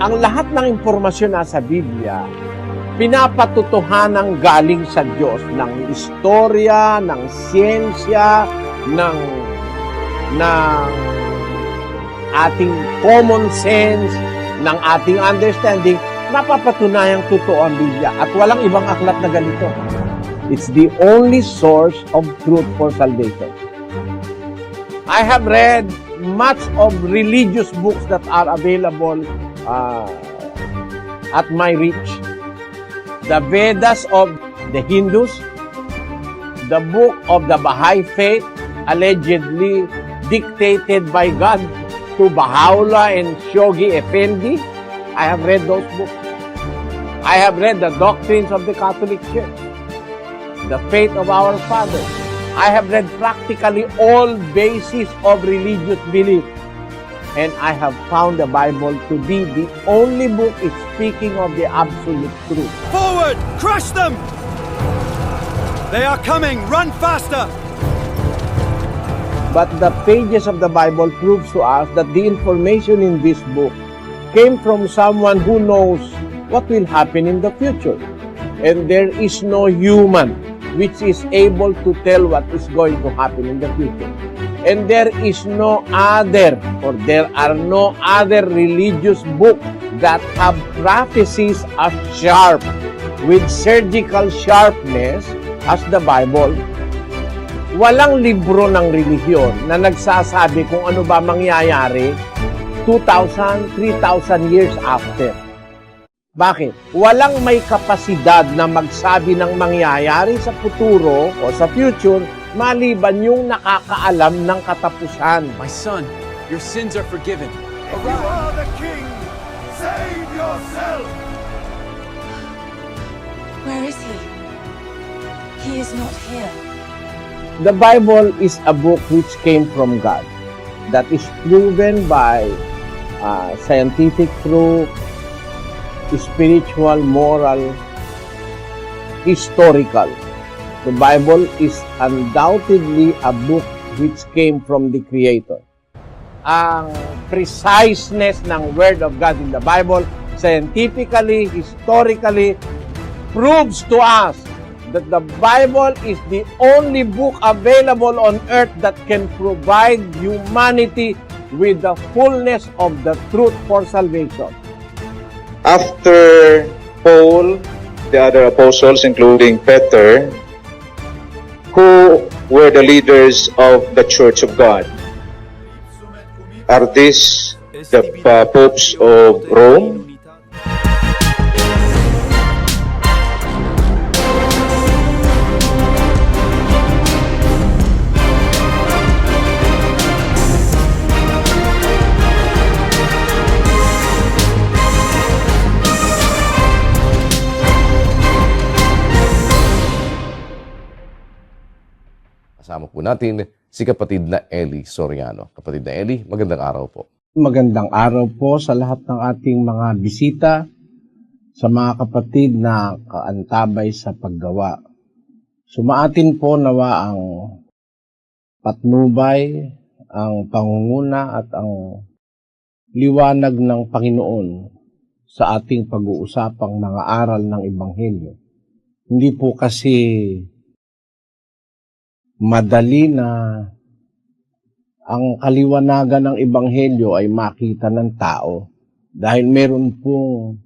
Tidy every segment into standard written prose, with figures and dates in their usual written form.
ang lahat ng impormasyon na sa Biblia, pinapatotohanan galing sa Diyos ng istorya, ng siyensya, ng ating common sense, ng ating understanding, napapatunayang totoo ang Biblia. At walang ibang aklat na ganito. It's the only source of truth for salvation. I have read much of religious books that are available at my reach. The Vedas of the Hindus, the book of the Baha'i faith, allegedly dictated by God to Baha'u'llah and Shoghi Effendi. I have read those books. I have read the doctrines of the Catholic Church, the faith of our fathers. I have read practically all bases of religious belief. And I have found the Bible to be the only book speaking of the absolute truth. Forward! Crush them! They are coming! Run faster! But the pages of the Bible proves to us that the information in this book came from someone who knows what will happen in the future. And there is no human which is able to tell what is going to happen in the future. And there is no other, or there are no other religious books that have prophecies as sharp, with surgical sharpness as the Bible. Walang libro ng relihiyon na nagsasabi kung ano ba mangyayari 2,000, 3,000 years after. Bakit? Walang may kapasidad na magsabi ng mangyayari sa futuro o sa future maliban yung nakakaalam ng katapusan. My son, your sins are forgiven. If you are the king, save yourself! Where is he? He is not here. The Bible is a book which came from God, that is proven by scientific proof, spiritual, moral, historical. The Bible is undoubtedly a book which came from the Creator. Ang preciseness ng Word of God in the Bible, scientifically, historically, proves to us that the Bible is the only book available on earth that can provide humanity with the fullness of the truth for salvation. After Paul, the other apostles, including Peter, who were the leaders of the Church of God? Are these the popes of Rome? Kasama po natin si kapatid na Eli Soriano. Kapatid na Eli, magandang araw po. Magandang araw po sa lahat ng ating mga bisita, sa mga kapatid na kaantabay sa paggawa. Sumaatin po nawa ang patnubay, ang pangunguna at ang liwanag ng Panginoon sa ating pag-uusapang mga aral ng Ebanghelyo. Hindi po kasi madali na ang kaliwanagan ng Ebanghelyo ay makita ng tao dahil meron pong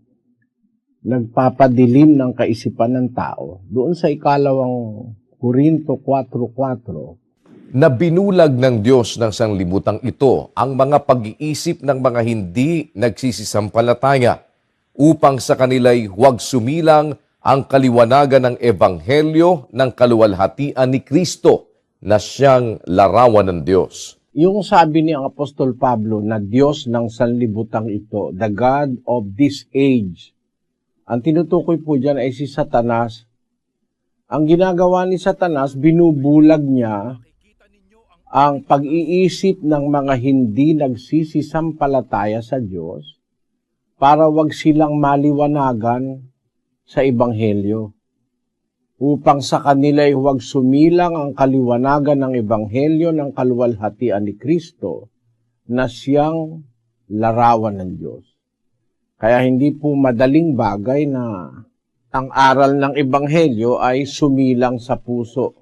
nagpapadilim ng kaisipan ng tao. Doon sa ikalawang Korinto 4:4, Na binulag ng Diyos ng sanglibutang ito ang mga pag-iisip ng mga hindi nagsisisampalataya upang sa kanila'y huwag sumilang ang kaliwanagan ng Ebanghelyo ng kaluwalhatian ni Kristo na siyang larawan ng Diyos. yung sabi ni ang Apostol Pablo na Diyos ng sanlibutan ito, the God of this age, ang tinutukoy po dyan ay si Satanas. Ang ginagawa ni Satanas, binubulag niya ang pag-iisip ng mga hindi nagsisisampalataya sa Diyos para wag silang maliwanagan sa Ebanghelyo, upang sa kanila'y huwag sumilang ang kaliwanagan ng Ebanghelyo ng kaluwalhatian ni Kristo na siyang larawan ng Diyos. Kaya hindi po madaling bagay na ang aral ng Ebanghelyo ay sumilang sa puso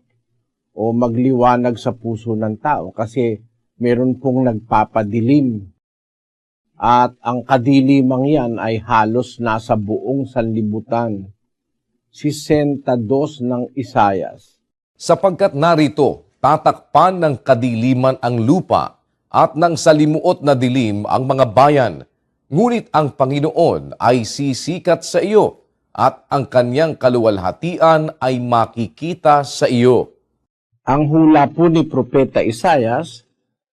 o magliwanag sa puso ng tao kasi meron pong nagpapadilim. At ang kadilimang yan ay halos nasa buong sanlibutan. 62 ng Isayas. Sapagkat narito, tatakpan ng kadiliman ang lupa at ng salimuot na dilim ang mga bayan. Ngunit ang Panginoon ay sisikat sa iyo at ang kanyang kaluwalhatian ay makikita sa iyo. Ang hula po ni Propeta Isayas,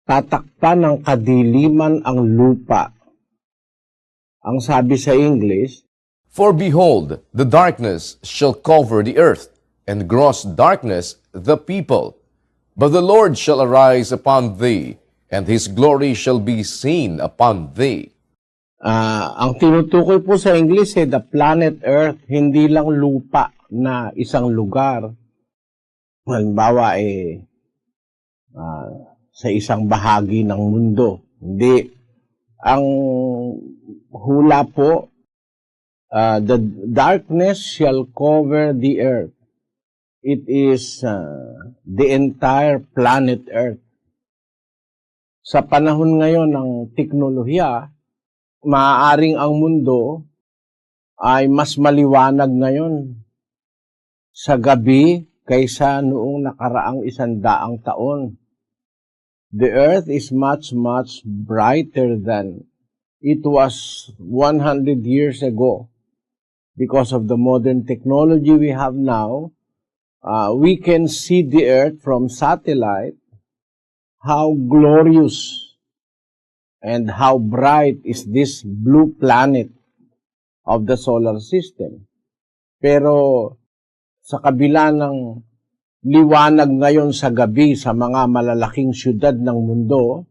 tatakpan ng kadiliman ang lupa. Ang sabi sa English, For behold, the darkness shall cover the earth, and gross darkness the people. But the Lord shall arise upon thee, and his glory shall be seen upon thee. ang tinutukoy po sa English the planet Earth, hindi lang lupa na isang lugar. Halimbawa, sa isang bahagi ng mundo. Hindi. Ang hula po, the darkness shall cover the earth. It is the entire planet Earth. Sa panahon ngayon ng teknolohiya, maaaring ang mundo ay mas maliwanag ngayon sa gabi kaysa noong nakaraang 100 taon. The earth is much, much brighter than it was 100 years ago. Because of the modern technology we have now, we can see the earth from satellite, how glorious and how bright is this blue planet of the solar system. Pero sa kabila ng liwanag ngayon sa gabi sa mga malalaking syudad ng mundo,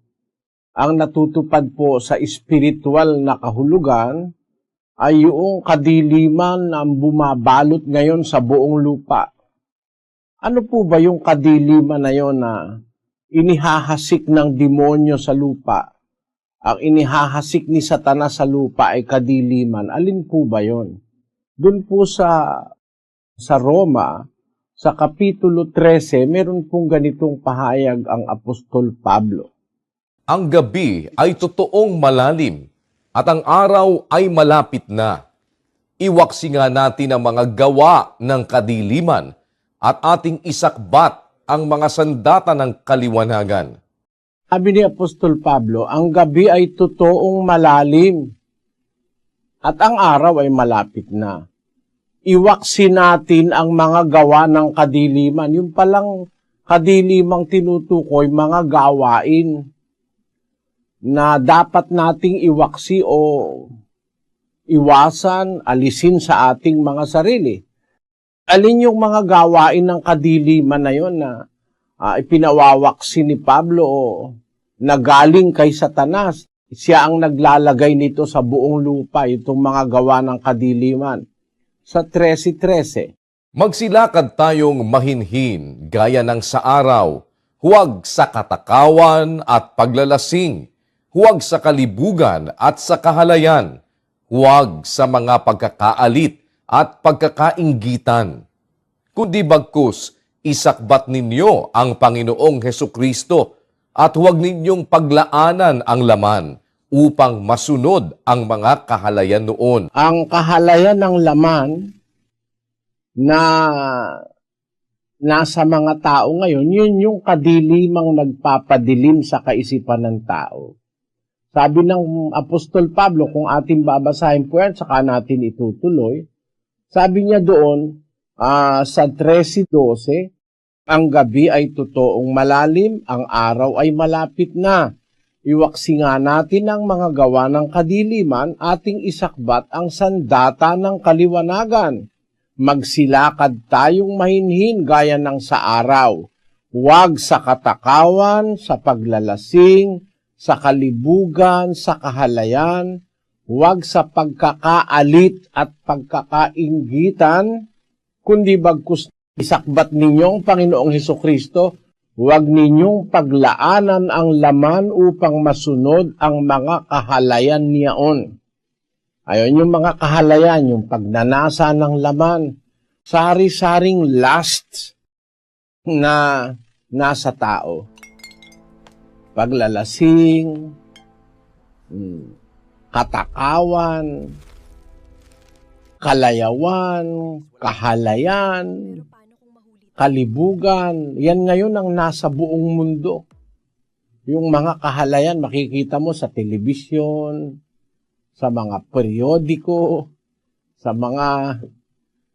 ang natutupad po sa espiritual na kahulugan ay yung kadiliman na bumabalot ngayon sa buong lupa. Ano po ba yung kadiliman na yon na inihahasik ng demonyo sa lupa? Ang inihahasik ni Satanas sa lupa ay kadiliman. Alin po ba yon? Doon po sa Roma, sa Kapitulo 13, meron pong ganitong pahayag ang Apostol Pablo. Ang gabi ay totoong malalim at ang araw ay malapit na. Iwaksi nga natin ang mga gawa ng kadiliman at ating isakbat ang mga sandata ng kaliwanagan. Sabi ni Apostol Pablo, ang gabi ay totoong malalim at ang araw ay malapit na. Iwaksi natin ang mga gawa ng kadiliman. Yung palang kadilimang tinutukoy, mga gawain na dapat nating iwaksi o iwasan, alisin sa ating mga sarili. Alin yung mga gawain ng kadiliman na yon na ipinawawaksi ni Pablo o nagaling kay Satanas? Siya ang naglalagay nito sa buong lupa, itong mga gawa ng kadiliman. Sa 13:13. Magsilakad tayong mahinhin gaya ng sa araw, huwag sa katakawan at paglalasing, huwag sa kalibugan at sa kahalayan, huwag sa mga pagkakaalit at pagkakainggitan. Kundi bagkus, isakbat ninyo ang Panginoong Hesukristo at huwag ninyong paglaanan ang laman upang masunod ang mga kahalayan noon. Ang kahalayan ng laman na nasa mga tao ngayon, yun yung kadilimang nagpapadilim sa kaisipan ng tao. Sabi ng Apostol Pablo, kung ating babasahin po yan, saka natin itutuloy, sabi niya doon, sa 13:12, ang gabi ay totoong malalim, ang araw ay malapit na. Iwaksi nga natin ang mga gawa ng kadiliman, ating isakbat ang sandata ng kaliwanagan. Magsilakad tayong mahinhin gaya ng sa araw. Huwag sa katakawan, sa paglalasing, sa kalibugan, sa kahalayan, huwag sa pagkakaalit at pagkakainggitan, kundi bagkus isakbat ninyong Panginoong Hesukristo, huwag ninyong paglaanan ang laman upang masunod ang mga kahalayan niyaon. Ayun yung mga kahalayan, yung pagnanasa ng laman, sari-saring lust na nasa tao. Paglalasing, katakawan, kalayawan, kahalayan, kalibugan, yan ngayon ang nasa buong mundo. Yung mga kahalayan, makikita mo sa telebisyon, sa mga periodiko, sa mga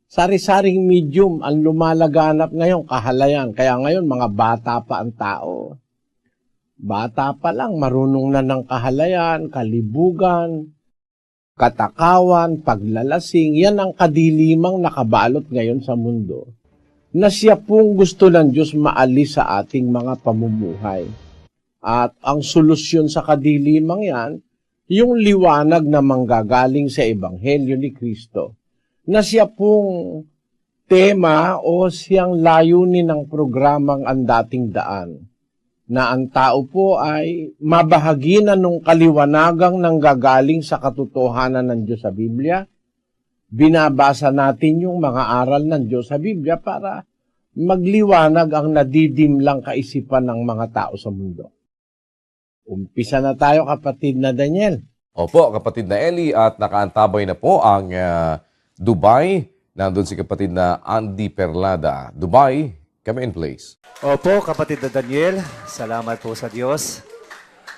sari-saring medium ang lumalaganap ngayon, kahalayan. Kaya ngayon, mga bata pa ang tao. Bata pa lang, marunong na ng kahalayan, kalibugan, katakawan, paglalasing. Yan ang kadilimang nakabalot ngayon sa mundo, na siya pong gusto ng Diyos maalis sa ating mga pamumuhay. At ang solusyon sa kadilimang yan, yung liwanag na manggagaling sa Ebanghelyo ni Kristo, na siya pong tema o siyang layunin ng programang Ang Dating Daan, na ang tao po ay mabahaginan ng kaliwanagang nanggagaling sa katotohanan ng Diyos sa Biblia. Binabasa natin yung mga aral ng Diyos sa Biblia para magliwanag ang nadidimlang kaisipan ng mga tao sa mundo. Umpisa na tayo, kapatid na Daniel. Opo, kapatid na Eli, at nakaantabay na po ang Dubai. Nandun si kapatid na Andy Perlada. Dubai, come in please. Opo, kapatid na Daniel, salamat po sa Diyos.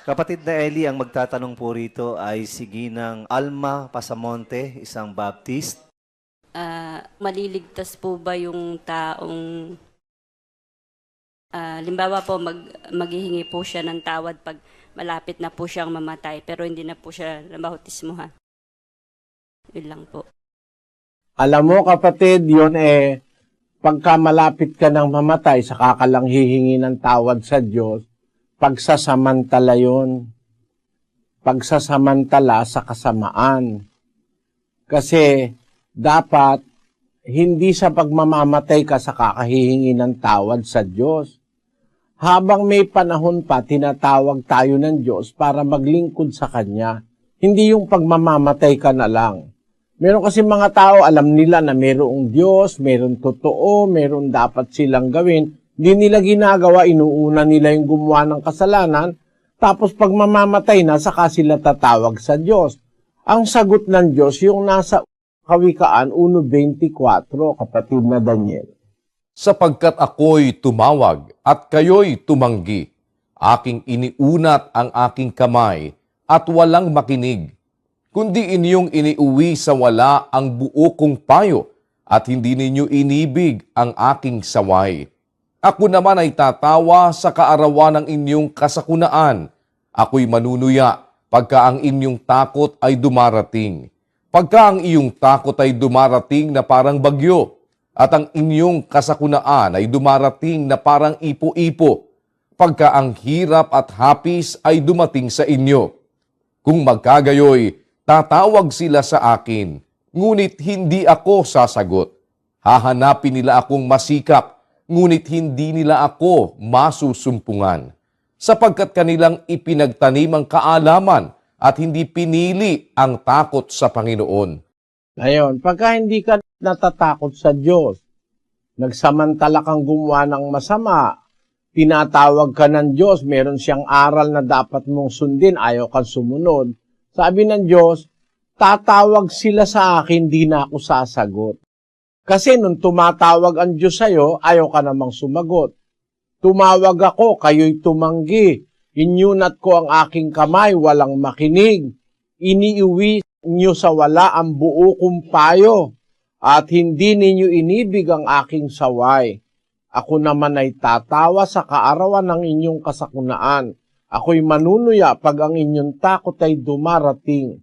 Kapatid na Eli, ang magtatanong po rito ay si Ginang Alma Pasamonte, isang Baptist. Maliligtas po ba yung taong, limbawa po, maghihingi po siya ng tawad pag malapit na po siyang mamatay, pero hindi na po siya nabautismuhan? Yun lang po. Alam mo, kapatid, yun pagka malapit ka ng mamatay, saka ka lang hihingi ng tawad sa Diyos, pagsasamantala yun. Pagsasamantala sa kasamaan. Kasi dapat hindi sa pagmamamatay ka sa kakahihingi ng tawad sa Diyos. Habang may panahon pa, tinatawag tayo ng Diyos para maglingkod sa Kanya. Hindi yung pagmamamatay ka na lang. Meron kasi mga tao, alam nila na mayroong Diyos, mayroong totoo, mayroong dapat silang gawin. Hindi nila ginagawa, inuuna nila yung gumawa ng kasalanan, tapos pag mamamatay na, saka sila tatawag sa Diyos. Ang sagot ng Diyos, yung nasa Kawikaan 1:24, kapatid na Daniel. Sapagkat ako'y tumawag at kayo'y tumanggi, aking iniunat ang aking kamay at walang makinig, kundi inyong iniuwi sa wala ang buo kong payo at hindi ninyo inibig ang aking saway. Ako naman ay tatawa sa kaarawan ng inyong kasakunaan. Ako'y manunuya pagka ang inyong takot ay dumarating. Pagka ang iyong takot ay dumarating na parang bagyo, at ang inyong kasakunaan ay dumarating na parang ipo-ipo, pagka ang hirap at hapis ay dumating sa inyo. Kung magkagayoy, tatawag sila sa akin, ngunit hindi ako sasagot. Hahanapin nila akong masikap, ngunit hindi nila ako masusumpungan. Sapagkat kanilang ipinagtanim ang kaalaman at hindi pinili ang takot sa Panginoon. Ngayon, pagka hindi ka natatakot sa Diyos, nagsamantala kang gumawa ng masama, tinatawag ka ng Diyos, meron siyang aral na dapat mong sundin, ayaw kang sumunod. Sabi ng Diyos, tatawag sila sa akin, di na ako sasagot. Kasi nung tumatawag ang Diyos sa'yo, ayaw ka namang sumagot. Tumawag ako, kayo'y tumanggi. Inyunat ko ang aking kamay, walang makinig. Iniuwi niyo sa wala ang buo kong payo, at hindi ninyo inibig ang aking saway. Ako naman ay tatawa sa kaarawan ng inyong kasakunaan. Ako'y manunuya pag ang inyong takot ay dumarating.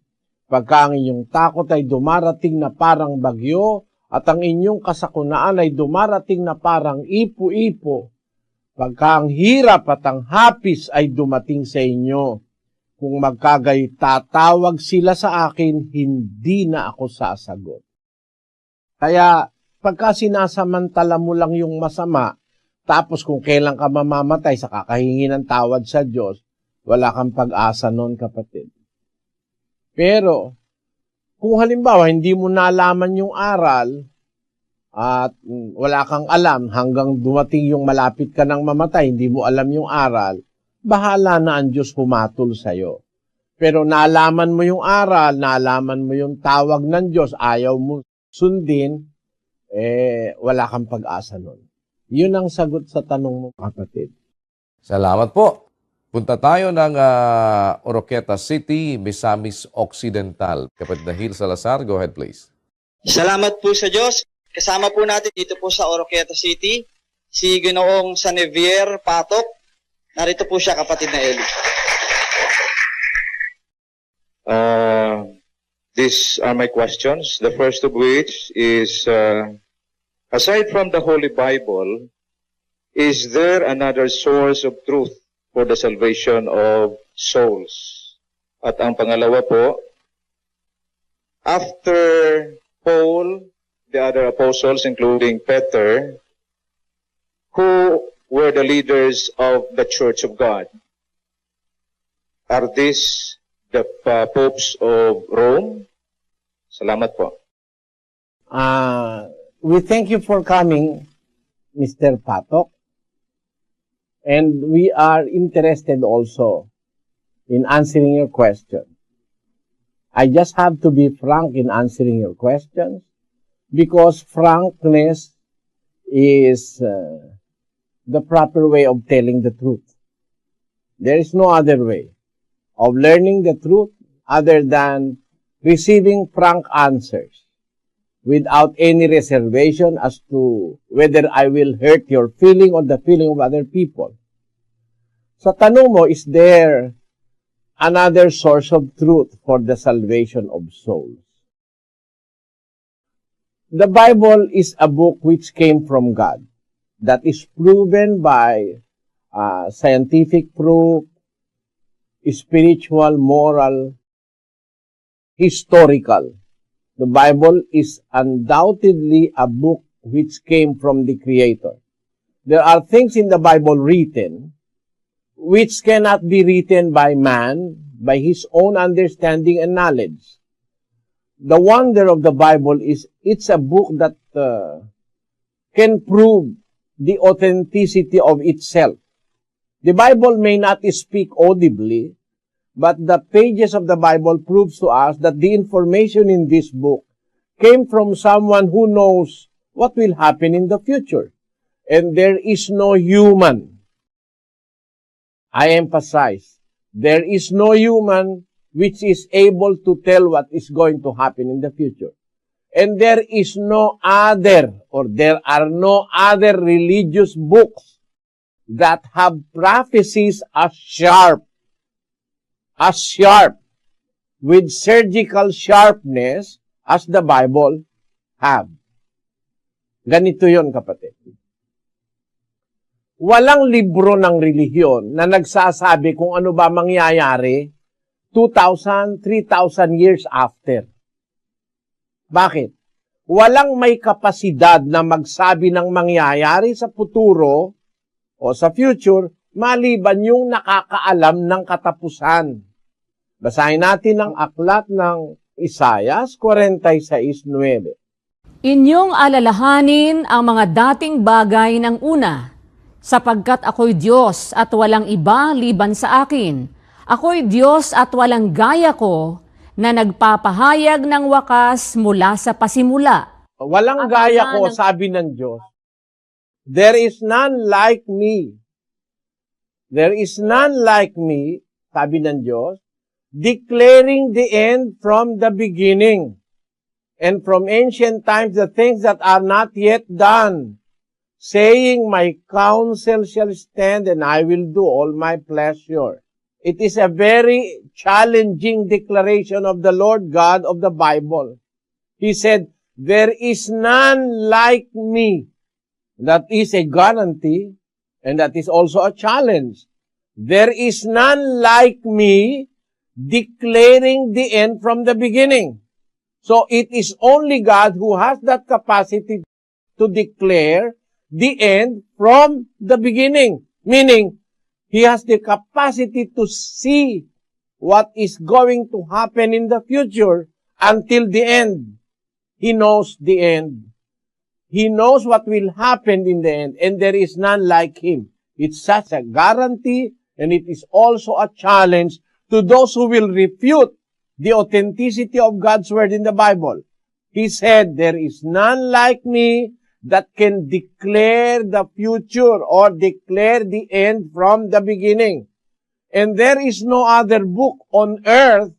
Pagka ang inyong takot ay dumarating na parang bagyo, at ang inyong kasakunaan ay dumarating na parang ipo-ipo. Pagka ang hirap at ang hapis ay dumating sa inyo, kung magkagay tatawag sila sa akin, hindi na ako sasagot. Kaya pagka sinasamantala mo lang yung masama, tapos kung kailan ka mamamatay sa kakahingi ng tawad sa Diyos, wala kang pag-asa nun, kapatid. Pero Kung halimbawa, hindi mo nalaman yung aral at wala kang alam hanggang dumating yung malapit ka ng mamatay, hindi mo alam yung aral, bahala na ang Diyos humatol sa'yo. Pero nalaman mo yung aral, nalaman mo yung tawag ng Diyos, ayaw mo sundin, wala kang pag-asa nun. Yun ang sagot sa tanong mo, kapatid. Salamat po. Punta tayo ng Oroqueta City, Misamis Occidental. Kapatid Nahil Salazar, go ahead please. Salamat po sa Diyos. Kasama po natin dito po sa Oroqueta City, si Ginoong Sanevier Patok. Narito po siya, kapatid na Eli. These are my questions. The first of which is, aside from the Holy Bible, is there another source of truth for the salvation of souls? At ang pangalawa po, after Paul, the other apostles, including Peter, who were the leaders of the Church of God? Are these the popes of Rome? Salamat po. We thank you for coming, Mr. Patok. And we are interested also in answering your question. I just have to be frank in answering your questions because frankness is the proper way of telling the truth. There is no other way of learning the truth other than receiving frank answers without any reservation as to whether I will hurt your feeling or the feeling of other people. Sa tanong mo, is there another source of truth for the salvation of souls? The Bible is a book which came from God, that is proven by scientific proof, spiritual, moral, historical. The Bible is undoubtedly a book which came from the Creator. There are things in the Bible written which cannot be written by man, by his own understanding and knowledge. The wonder of the Bible is it's a book that can prove the authenticity of itself. The Bible may not speak audibly, but the pages of the Bible proves to us that the information in this book came from someone who knows what will happen in the future. And there is no human, I emphasize, there is no human which is able to tell what is going to happen in the future. And there is no other, or there are no other religious books that have prophecies as sharp, with surgical sharpness as the Bible have. Ganito yon, kapatid. Walang libro ng relihiyon na nagsasabi kung ano ba mangyayari 2,000, 3,000 years after. Bakit? Walang may kapasidad na magsabi ng mangyayari sa futuro o sa future maliban yung nakakaalam ng katapusan. Basahin natin ang aklat ng Isaias 46:9. Inyong alalahanin ang mga dating bagay ng una, sapagkat ako'y Diyos at walang iba liban sa akin. Ako'y Diyos at walang gaya ko na nagpapahayag ng wakas mula sa pasimula. Walang gaya ko, sabi ng Diyos. There is none like me. There is none like me, sabi ng Diyos, declaring the end from the beginning, and from ancient times the things that are not yet done, saying, my counsel shall stand, and I will do all my pleasure. It is a very challenging declaration of the Lord God of the Bible. He said, there is none like me. That is a guarantee, and that is also a challenge. There is none like me, declaring the end from the beginning. So it is only God who has that capacity to declare the end from the beginning. Meaning, He has the capacity to see what is going to happen in the future until the end. He knows the end. He knows what will happen in the end, and there is none like Him. It's such a guarantee, and it is also a challenge to those who will refute the authenticity of God's Word in the Bible. He said, there is none like me that can declare the future or declare the end from the beginning. And there is no other book on earth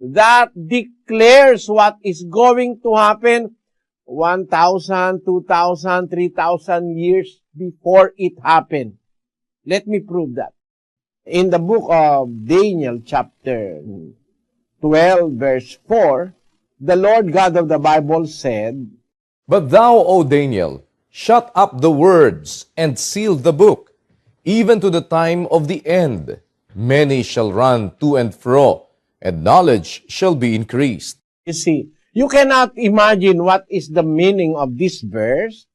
that declares what is going to happen 1,000, 2,000, 3,000 years before it happened. Let me prove that. In the book of Daniel, chapter 12, verse 4, the Lord God of the Bible said, But thou, O Daniel, shut up the words and seal the book, even to the time of the end. Many shall run to and fro, and knowledge shall be increased. You see, you cannot imagine what is the meaning of this verse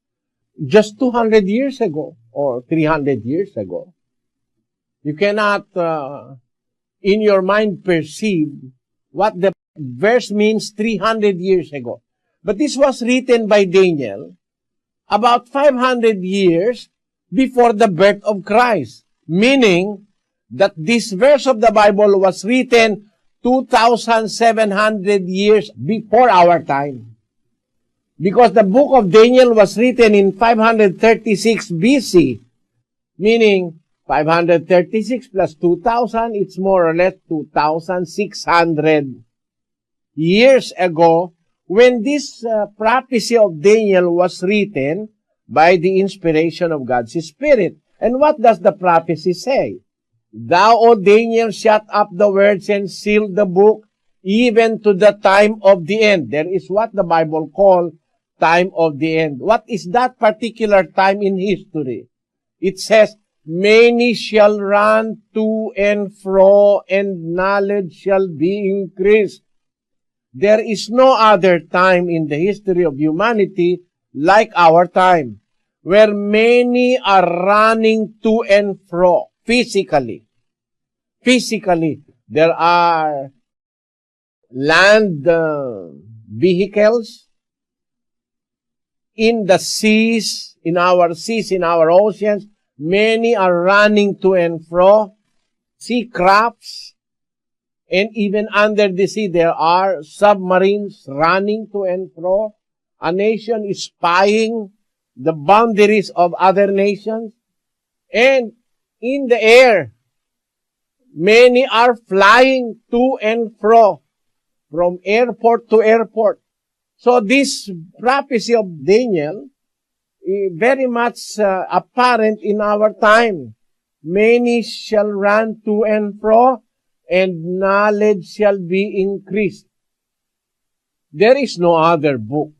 just 200 years ago or 300 years ago. You cannot, in your mind, perceive what the verse means 300 years ago. But this was written by Daniel about 500 years before the birth of Christ, meaning that this verse of the Bible was written 2,700 years before our time. Because the book of Daniel was written in 536 BC, meaning 536 plus 2,000, it's more or less 2,600 years ago when this prophecy of Daniel was written by the inspiration of God's Spirit. And what does the prophecy say? Thou, O Daniel, shut up the words and seal the book, even to the time of the end. There is what the Bible calls time of the end. What is that particular time in history? It says, many shall run to and fro, and knowledge shall be increased. There is no other time in the history of humanity like our time, where many are running to and fro physically. Physically, there are land vehicles in the seas, in our oceans. Many are running to and fro. Sea crafts, and even under the sea, there are submarines running to and fro. A nation is spying the boundaries of other nations. And in the air, many are flying to and fro, from airport to airport. So this prophecy of Daniel is very much apparent in our time. Many shall run to and fro, and knowledge shall be increased. There is no other book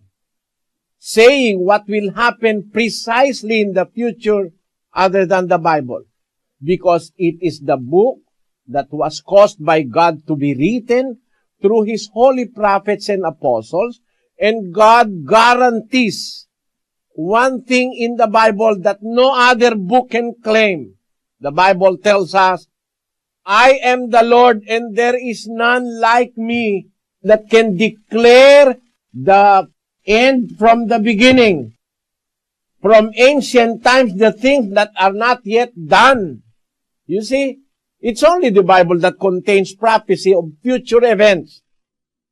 saying what will happen precisely in the future other than the Bible, because it is the book that was caused by God to be written through His holy prophets and apostles, and God guarantees one thing in the Bible that no other book can claim. The Bible tells us, I am the Lord, and there is none like me that can declare the end from the beginning. From ancient times, the things that are not yet done. You see, it's only the Bible that contains prophecy of future events.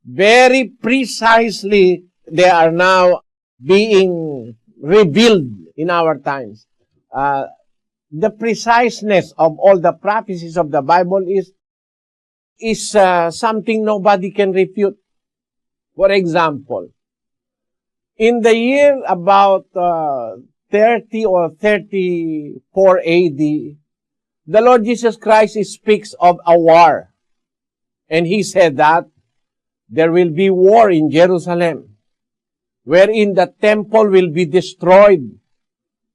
Very precisely, they are now being revealed in our times. The preciseness of all the prophecies of the Bible is something nobody can refute. For example, in the year about 30 or 34 AD, the Lord Jesus Christ speaks of a war. And He said that there will be war in Jerusalem, wherein the temple will be destroyed.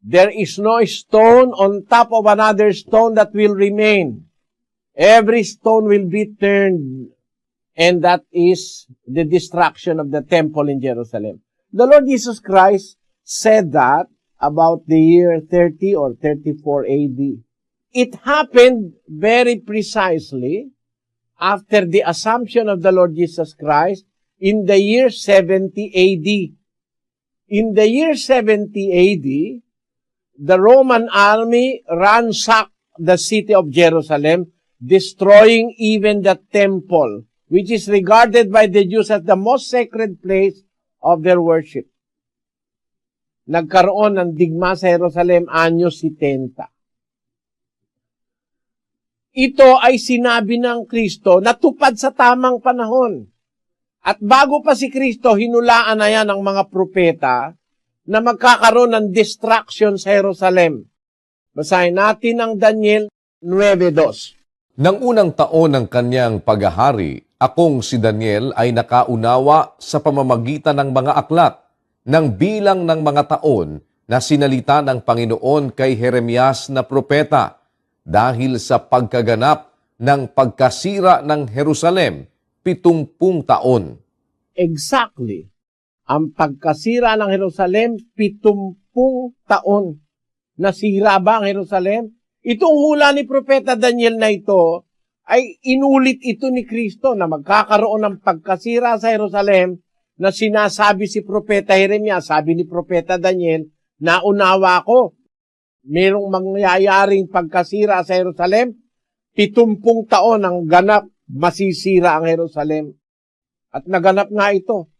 There is no stone on top of another stone that will remain. Every stone will be turned, and that is the destruction of the temple in Jerusalem. The Lord Jesus Christ said that about the year 30 or 34 AD. It happened very precisely after the assumption of the Lord Jesus Christ in the year 70 AD. In the year 70 AD, the Roman army ransacked the city of Jerusalem, destroying even the temple, which is regarded by the Jews as the most sacred place of their worship. Nagkaroon ng digma sa Jerusalem anyo 70. Ito ay sinabi ng Kristo na tupad sa tamang panahon. At bago pa si Kristo, hinulaan na yan ng mga propeta na magkakaroon ng destruction sa Jerusalem. Basahin natin ang Daniel 9:2. Nang unang taon ng kanyang paghahari, akong si Daniel ay nakaunawa sa pamamagitan ng mga aklat ng bilang ng mga taon na sinalita ng Panginoon kay Jeremias na propeta dahil sa pagkaganap ng pagkasira ng Jerusalem, 70 taon. Exactly. Ang pagkasira ng Jerusalem, 70 taon. Nasira ba ang Jerusalem? Itong hula ni Propeta Daniel na ito, ay inulit ito ni Kristo na magkakaroon ng pagkasira sa Jerusalem na sinasabi si Propeta Jeremias, sabi ni Propeta Daniel, naunawa ko, merong mangyayaring pagkasira sa Jerusalem, 70 taon ang ganap, masisira ang Jerusalem. At naganap nga ito.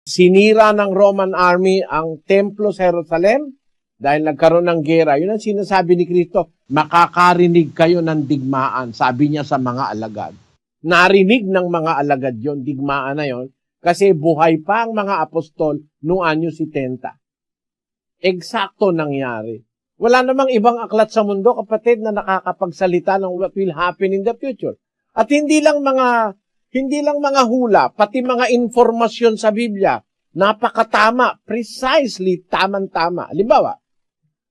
Sinira ng Roman army ang templo sa Jerusalem dahil nagkaroon ng gera. Yun ang sinasabi ni Kristo, makakarinig kayo ng digmaan, sabi niya sa mga alagad. Narinig ng mga alagad yon, digmaan na yon, kasi buhay pa ang mga apostol noong anyo 70. Eksakto nangyari. Wala namang ibang aklat sa mundo, kapatid, na nakakapagsalita ng what will happen in the future. At hindi lang mga hula, pati mga informasyon sa Biblia, napakatama, precisely tamang-tama. Halimbawa,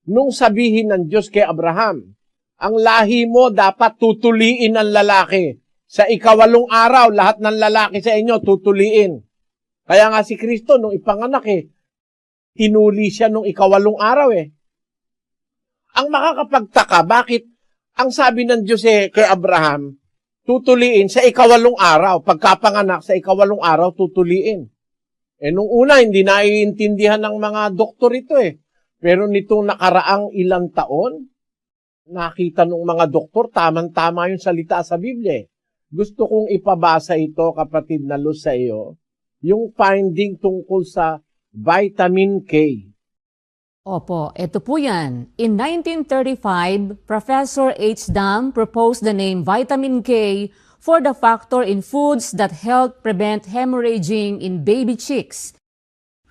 nung sabihin ng Diyos kay Abraham, ang lahi mo dapat tutuliin ng lalaki. Sa 8 araw, lahat ng lalaki sa inyo tutuliin. Kaya nga si Kristo, nung ipanganak tinuli siya nung 8 araw Ang makakapagtaka, bakit ang sabi ng Diyos kay Abraham, tutuliin sa 8 araw, pagkapanganak sa 8 araw, tutuliin. Nung una, hindi naiintindihan ng mga doktor ito Pero nitong nakaraang ilang taon, nakita ng mga doktor, tamang-tama yung salita sa Biblia Gusto kong ipabasa ito, kapatid na Luz, sa iyo, yung finding tungkol sa vitamin K. Opo, ito po yan. In 1935, Professor H. Dam proposed the name vitamin K for the factor in foods that help prevent hemorrhaging in baby chicks.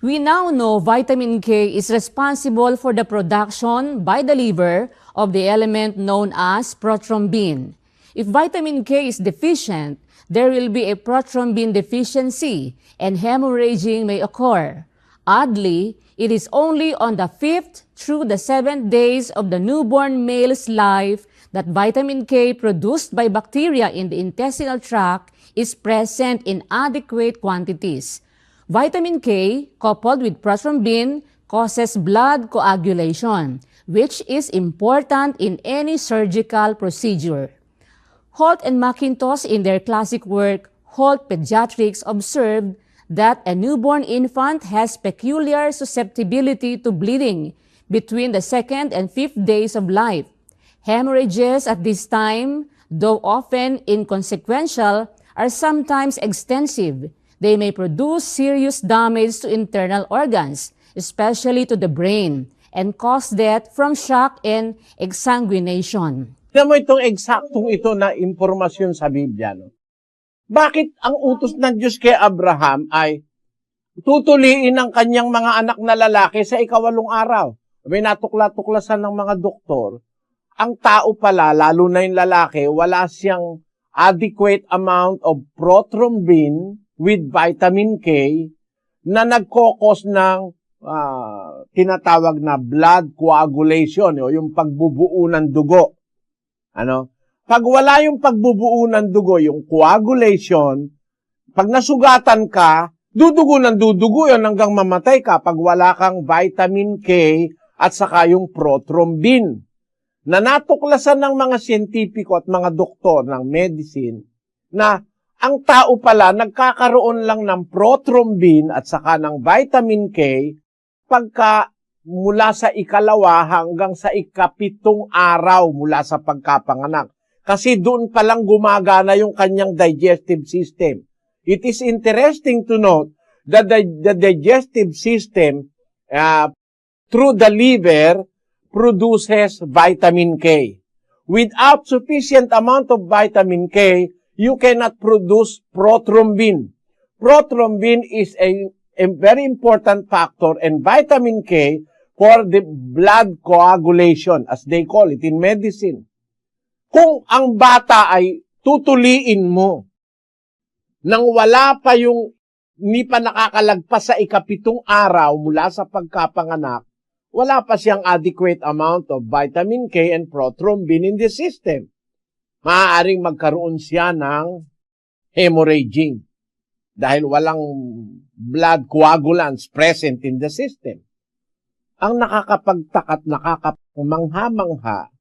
We now know vitamin K is responsible for the production by the liver of the element known as prothrombin. If vitamin K is deficient, there will be a prothrombin deficiency and hemorrhaging may occur. Oddly, it is only on the 5th through the 7th days of the newborn male's life that vitamin K produced by bacteria in the intestinal tract is present in adequate quantities. Vitamin K, coupled with prothrombin, causes blood coagulation, which is important in any surgical procedure. Holt and McIntosh, in their classic work, Holt Pediatrics, observed that a newborn infant has peculiar susceptibility to bleeding between the 2nd and 5th days of life. Hemorrhages at this time, though often inconsequential, are sometimes extensive. They may produce serious damage to internal organs, especially to the brain, and cause death from shock and exsanguination. Alam mo itong eksaktong ito na impormasyon sa Biblia, no? Bakit ang utos ng Diyos kay Abraham ay tutuliin ang kanyang mga anak na lalaki sa 8 araw? May natukla-tuklasan ng mga doktor, ang tao pala, lalo na yung lalaki, wala siyang adequate amount of prothrombin with vitamin K na nagkokos ng tinatawag na blood coagulation, o yung pagbubuo ng dugo. Pag wala yung pagbubuo ng dugo, yung coagulation, pag nasugatan ka, dudugo ng dudugo yun hanggang mamatay ka pag wala kang vitamin K at saka yung prothrombin. Na natuklasan ng mga siyentipiko at mga doktor ng medicine na ang tao pala nagkakaroon lang ng prothrombin at saka ng vitamin K pagka mula sa ikalawa hanggang sa ikapitong araw mula sa pagkapanganak. Kasi doon pa lang gumagana yung kanyang digestive system. It is interesting to note that the digestive system through the liver produces vitamin K. Without sufficient amount of vitamin K, you cannot produce prothrombin. Prothrombin is a very important factor and vitamin K for the blood coagulation, as they call it in medicine. Kung ang bata ay tutuliin mo nang wala pa yung hindi pa nakakalagpas sa ikapitong araw mula sa pagkapanganak, wala pa siyang adequate amount of vitamin K and prothrombin in the system. Maaaring magkaroon siya ng hemorrhaging dahil walang blood coagulants present in the system. Ang nakakapagtaka at nakakapamangha-mangha,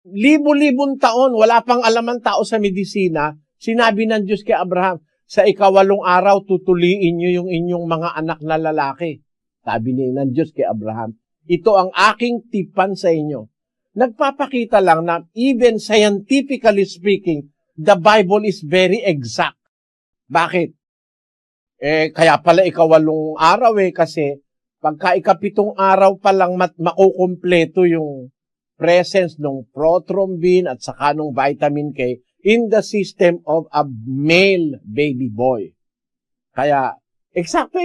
libo-libong taon, wala pang alam ang tao sa medisina, sinabi ng Diyos kay Abraham, sa ikawalong araw, tutuliin niyo yung inyong mga anak na lalaki. Sabi niya ng Diyos kay Abraham, ito ang aking tipan sa inyo. Nagpapakita lang na even scientifically speaking, the Bible is very exact. Bakit? Kaya pala ikawalong araw kasi pagka ikapitong araw pa lang makukumpleto yung presence ng prothrombin at saka ng vitamin K in the system of a male baby boy. Kaya, eksakto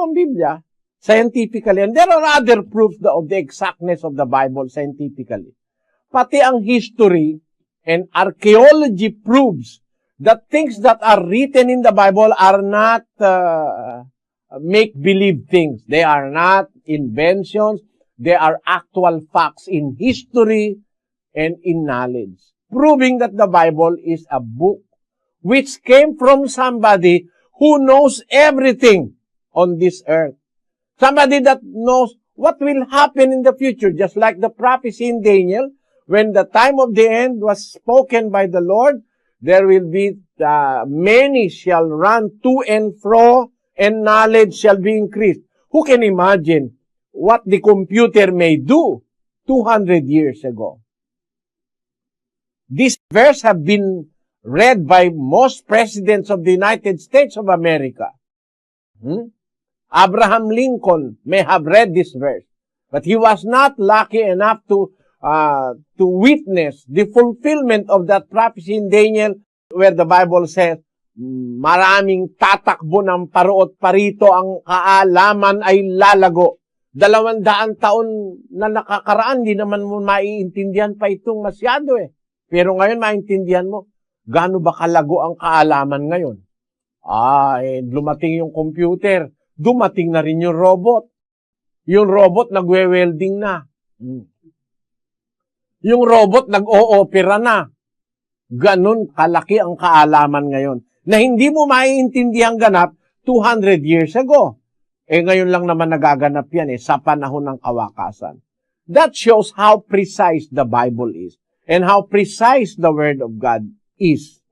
ang Biblia, scientifically. And there are other proofs of the exactness of the Bible scientifically. Pati ang history and archaeology proves that things that are written in the Bible are not make-believe things. They are not inventions. They are actual facts in history and in knowledge. Proving that the Bible is a book which came from somebody who knows everything on this earth. Somebody that knows what will happen in the future, just like the prophecy in Daniel, when the time of the end was spoken by the Lord, there will be many shall run to and fro, and knowledge shall be increased. Who can imagine what the computer may do 200 years ago? This verse have been read by most presidents of the United States of America. Abraham Lincoln may have read this verse, but he was not lucky enough to witness the fulfillment of that prophecy in Daniel, where the Bible says, maraming tatakbo ng paruot parito, ang kaalaman ay lalago. 200 taon na nakakaraan, di naman mo maiintindihan pa itong masyado Pero ngayon maintindihan mo, gaano ba kalago ang kaalaman ngayon? Lumating yung computer, dumating na rin yung robot. Yung robot nagwe-welding na. Yung robot nag-o-opera na. Ganun kalaki ang kaalaman ngayon na hindi mo maiintindihan ganap 200 years ago. Ngayon lang naman nagaganap yan sa panahon ng kawakasan. That shows how precise the Bible is and how precise the Word of God is.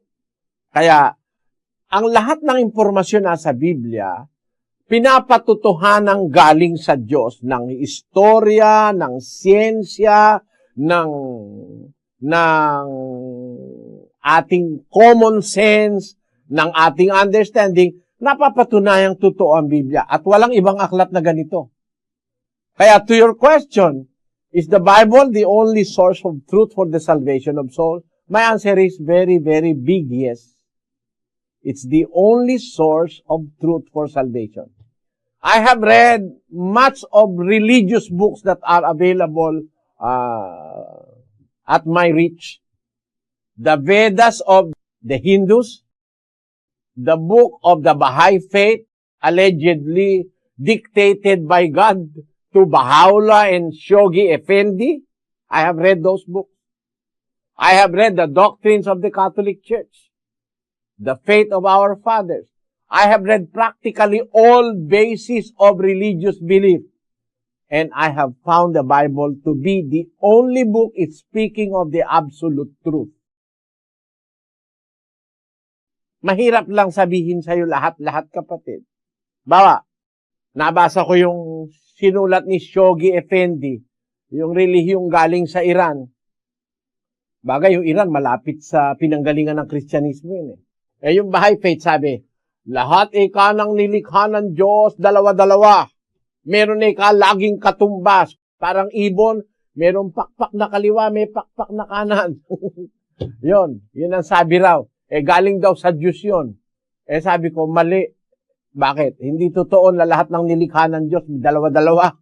Kaya, ang lahat ng impormasyon na sa Biblia, pinapatutuhanang galing sa Diyos ng istorya, ng siyensya, ng ating common sense, ng ating understanding, napapatunayang totoo ang Biblia at walang ibang aklat na ganito. Kaya to your question, is the Bible the only source of truth for the salvation of souls? My answer is very, very big yes. It's the only source of truth for salvation. I have read much of religious books that are available at my reach. The Vedas of the Hindus, the book of the Baha'i faith, allegedly dictated by God to Baha'u'llah and Shoghi Effendi. I have read those books. I have read the doctrines of the Catholic Church, the faith of our fathers. I have read practically all bases of religious belief. And I have found the Bible to be the only book speaking of the absolute truth. Mahirap lang sabihin sa'yo lahat-lahat, kapatid. Bawa, nabasa ko yung sinulat ni Shoghi Effendi, yung relihiyong galing sa Iran. Bagay, yung Iran, malapit sa pinanggalingan ng Kristyanismo yun. Yung Baha'i Faith, sabi, lahat ika ng nilikha ng Diyos, dalawa-dalawa. Meron ika laging katumbas. Parang ibon, merong pakpak na kaliwa, may pakpak na kanan. yun ang sabi raw. Galing daw sa Diyos yun. Sabi ko, mali. Bakit? Hindi totoo na lahat ng nilikha ng Diyos, dalawa-dalawa.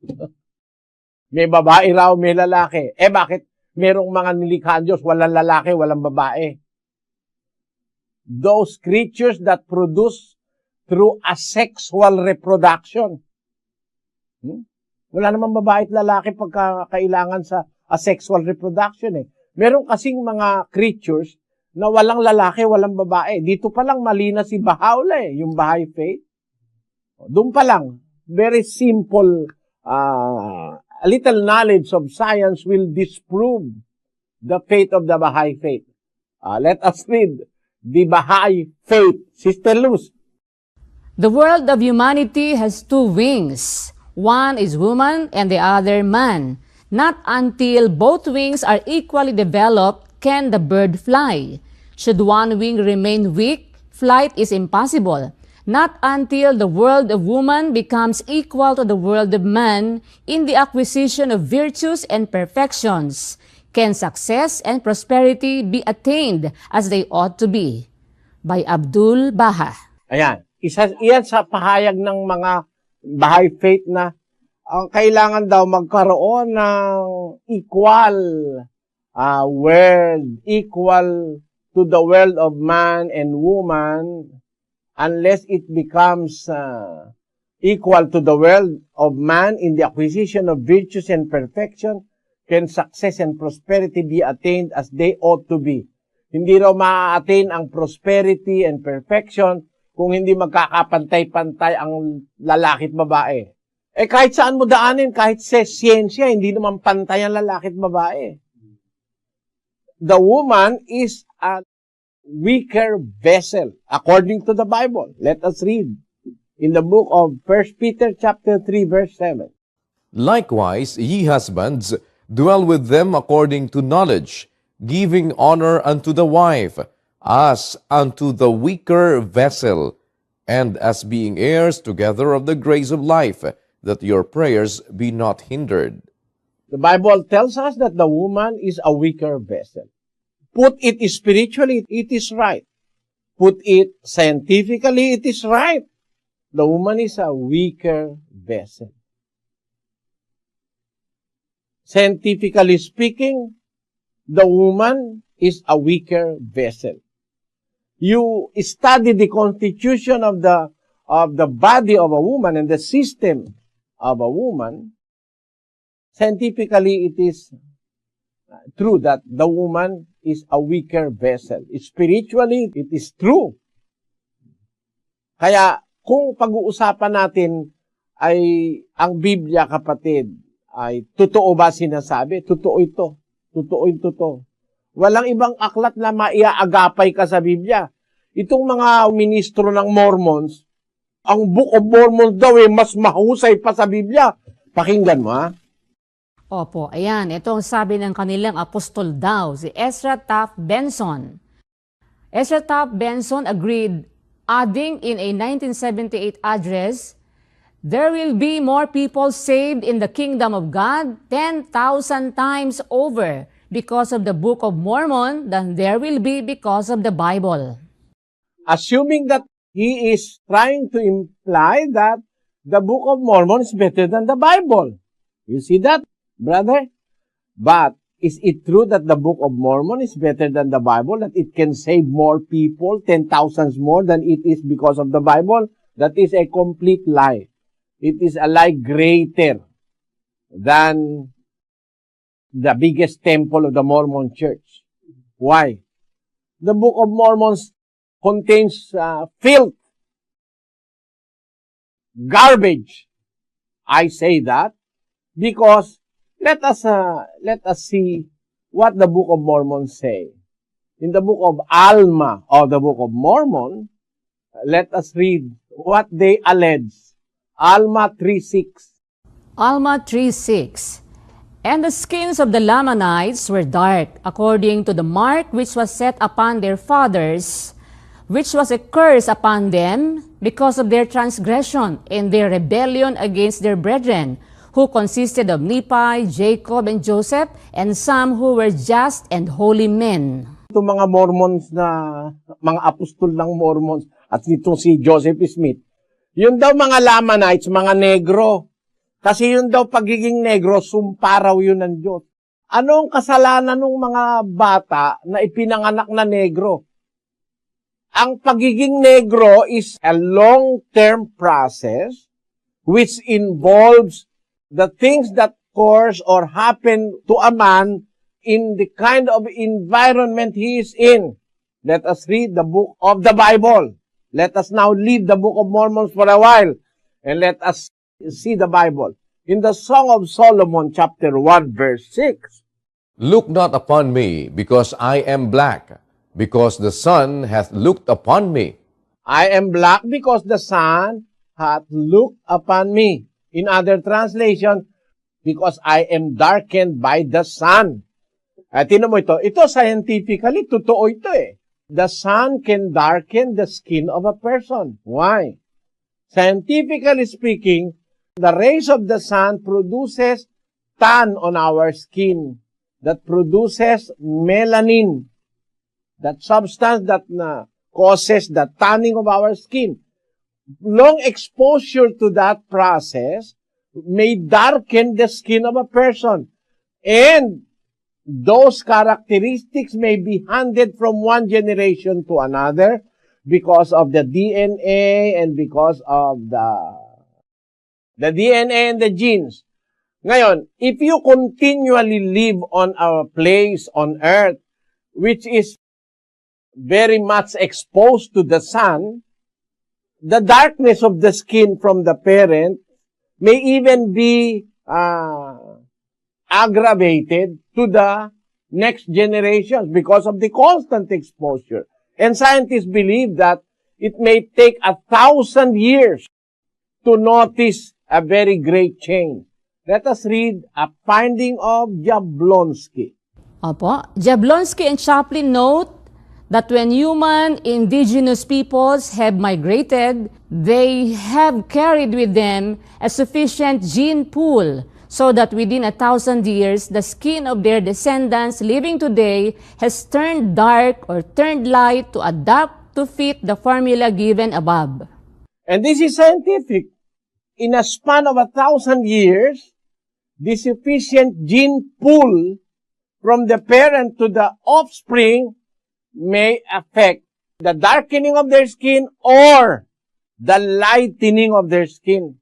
May babae raw, may lalaki. Bakit? Merong mga nilikha ng Diyos, walang lalaki, walang babae. Those creatures that produce through asexual reproduction. Wala namang babae at lalaki pagka kailangan sa asexual reproduction. Meron kasing mga creatures na walang lalaki, walang babae. Dito pa lang mali na si Baha'u'llah, yung Baha'i Faith. Doon pa lang, very simple, a little knowledge of science will disprove the faith of the Baha'i Faith. Let us read the Baha'i Faith. Sister Luz. The world of humanity has two wings. One is woman and the other man. Not until both wings are equally developed can the bird fly. Should one wing remain weak, flight is impossible. Not until the world of woman becomes equal to the world of man in the acquisition of virtues and perfections can success and prosperity be attained as they ought to be. By Abdul Baha. Ayan. Iyan sa pahayag ng mga Baha'i Faith na kailangan daw magkaroon ng equal world, equal to the world of man and woman, unless it becomes equal to the world of man in the acquisition of virtues and perfection, can success and prosperity be attained as they ought to be. Hindi raw ma-attain ang prosperity and perfection kung hindi magkakapantay-pantay ang lalaki at babae. Kahit saan mo daanin, kahit sa siyensya, hindi naman pantay ang lalaki at babae. The woman is a weaker vessel, according to the Bible. Let us read in the book of 1 Peter chapter 3, verse 7. Likewise, ye husbands, dwell with them according to knowledge, giving honor unto the wife, as unto the weaker vessel, and as being heirs together of the grace of life, that your prayers be not hindered. The Bible tells us that the woman is a weaker vessel. Put it spiritually, it is right. Put it scientifically, it is right. The woman is a weaker vessel. Scientifically speaking, the woman is a weaker vessel. You study the constitution of the body of a woman and the system of a woman. Scientifically, it is true that the woman is a weaker vessel. Spiritually, it is true. Kaya, kung pag-uusapan natin ay ang Biblia, kapatid, ay totoo ba sinasabi? Totoo ito. Totoo ito to. Walang ibang aklat na maiaagapay ka sa Biblia. Itong mga ministro ng Mormons, ang Book of Mormon daw mas mahusay pa sa Biblia. Pakinggan mo, ha? Opo, ayan. Ito ang sabi ng kanilang apostol daw, si Ezra Taft Benson. Ezra Taft Benson agreed, adding in a 1978 address, there will be more people saved in the kingdom of God 10,000 times over because of the Book of Mormon than there will be because of the Bible. Assuming that he is trying to imply that the Book of Mormon is better than the Bible. You see that, brother? But is it true that the Book of Mormon is better than the Bible, that it can save more people, 10,000 more than it is because of the Bible? That is a complete lie. It is a lie greater than the biggest temple of the Mormon church. Why? The Book of Mormon contains filth, garbage. I say that because let us see what the Book of Mormon say. in the book of Alma or the book of Mormon, let us read what they allege. Alma 3:6. Alma 3:6. And the skins of the Lamanites were dark, according to the mark which was set upon their fathers, which was a curse upon them because of their transgression and their rebellion against their brethren, who consisted of Nephi, Jacob, and Joseph, and some who were just and holy men. Itong mga Mormons na, mga apostol ng Mormons, at itong si Joseph Smith, yun daw mga Lamanites, mga negro. Kasi yun daw pagiging negro, sumpa raw yun ng Diyos. Anong kasalanan ng mga bata na ipinanganak na negro? Ang pagiging negro is a long-term process which involves the things that occurs or happen to a man in the kind of environment he is in. Let us read the book of the Bible. Let us now leave the Book of Mormon for a while and let us see the Bible. In the Song of Solomon, chapter 1, verse 6. Look not upon me, because I am black, because the sun hath looked upon me. I am black because the sun hath looked upon me. In other translation, because I am darkened by the sun. Tingnan mo ito scientifically, totoo ito eh. The sun can darken the skin of a person. Why? Scientifically speaking, the rays of the sun produces tan on our skin that produces melanin, that substance that causes the tanning of our skin. Long exposure to that process may darken the skin of a person. And those characteristics may be handed from one generation to another because of the DNA and because of the DNA and the genes. Ngayon, if you continually live on our place on earth, which is very much exposed to the sun, the darkness of the skin from the parent may even be aggravated to the next generations because of the constant exposure. And scientists believe that it may take 1,000 years to notice a very great change. Let us read a finding of Jablonski. Opo, Jablonski and Chaplin note that when human indigenous peoples have migrated, they have carried with them a sufficient gene pool so that within 1,000 years, the skin of their descendants living today has turned dark or turned light to adapt to fit the formula given above. And this is scientific. In a span of 1,000 years, the sufficient gene pool from the parent to the offspring may affect the darkening of their skin or the lightening of their skin.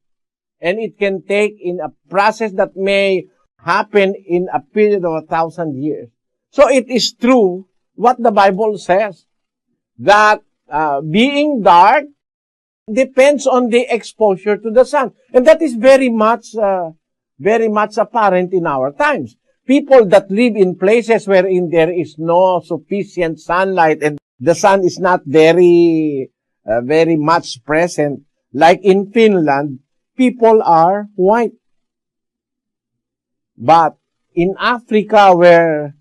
And it can take in a process that may happen in a period of 1,000 years. So it is true what the Bible says, that being dark depends on the exposure to the sun. And that is very much apparent in our times. People that live in places wherein there is no sufficient sunlight and the sun is not very much present, like in Finland, people are white. But in Africa, where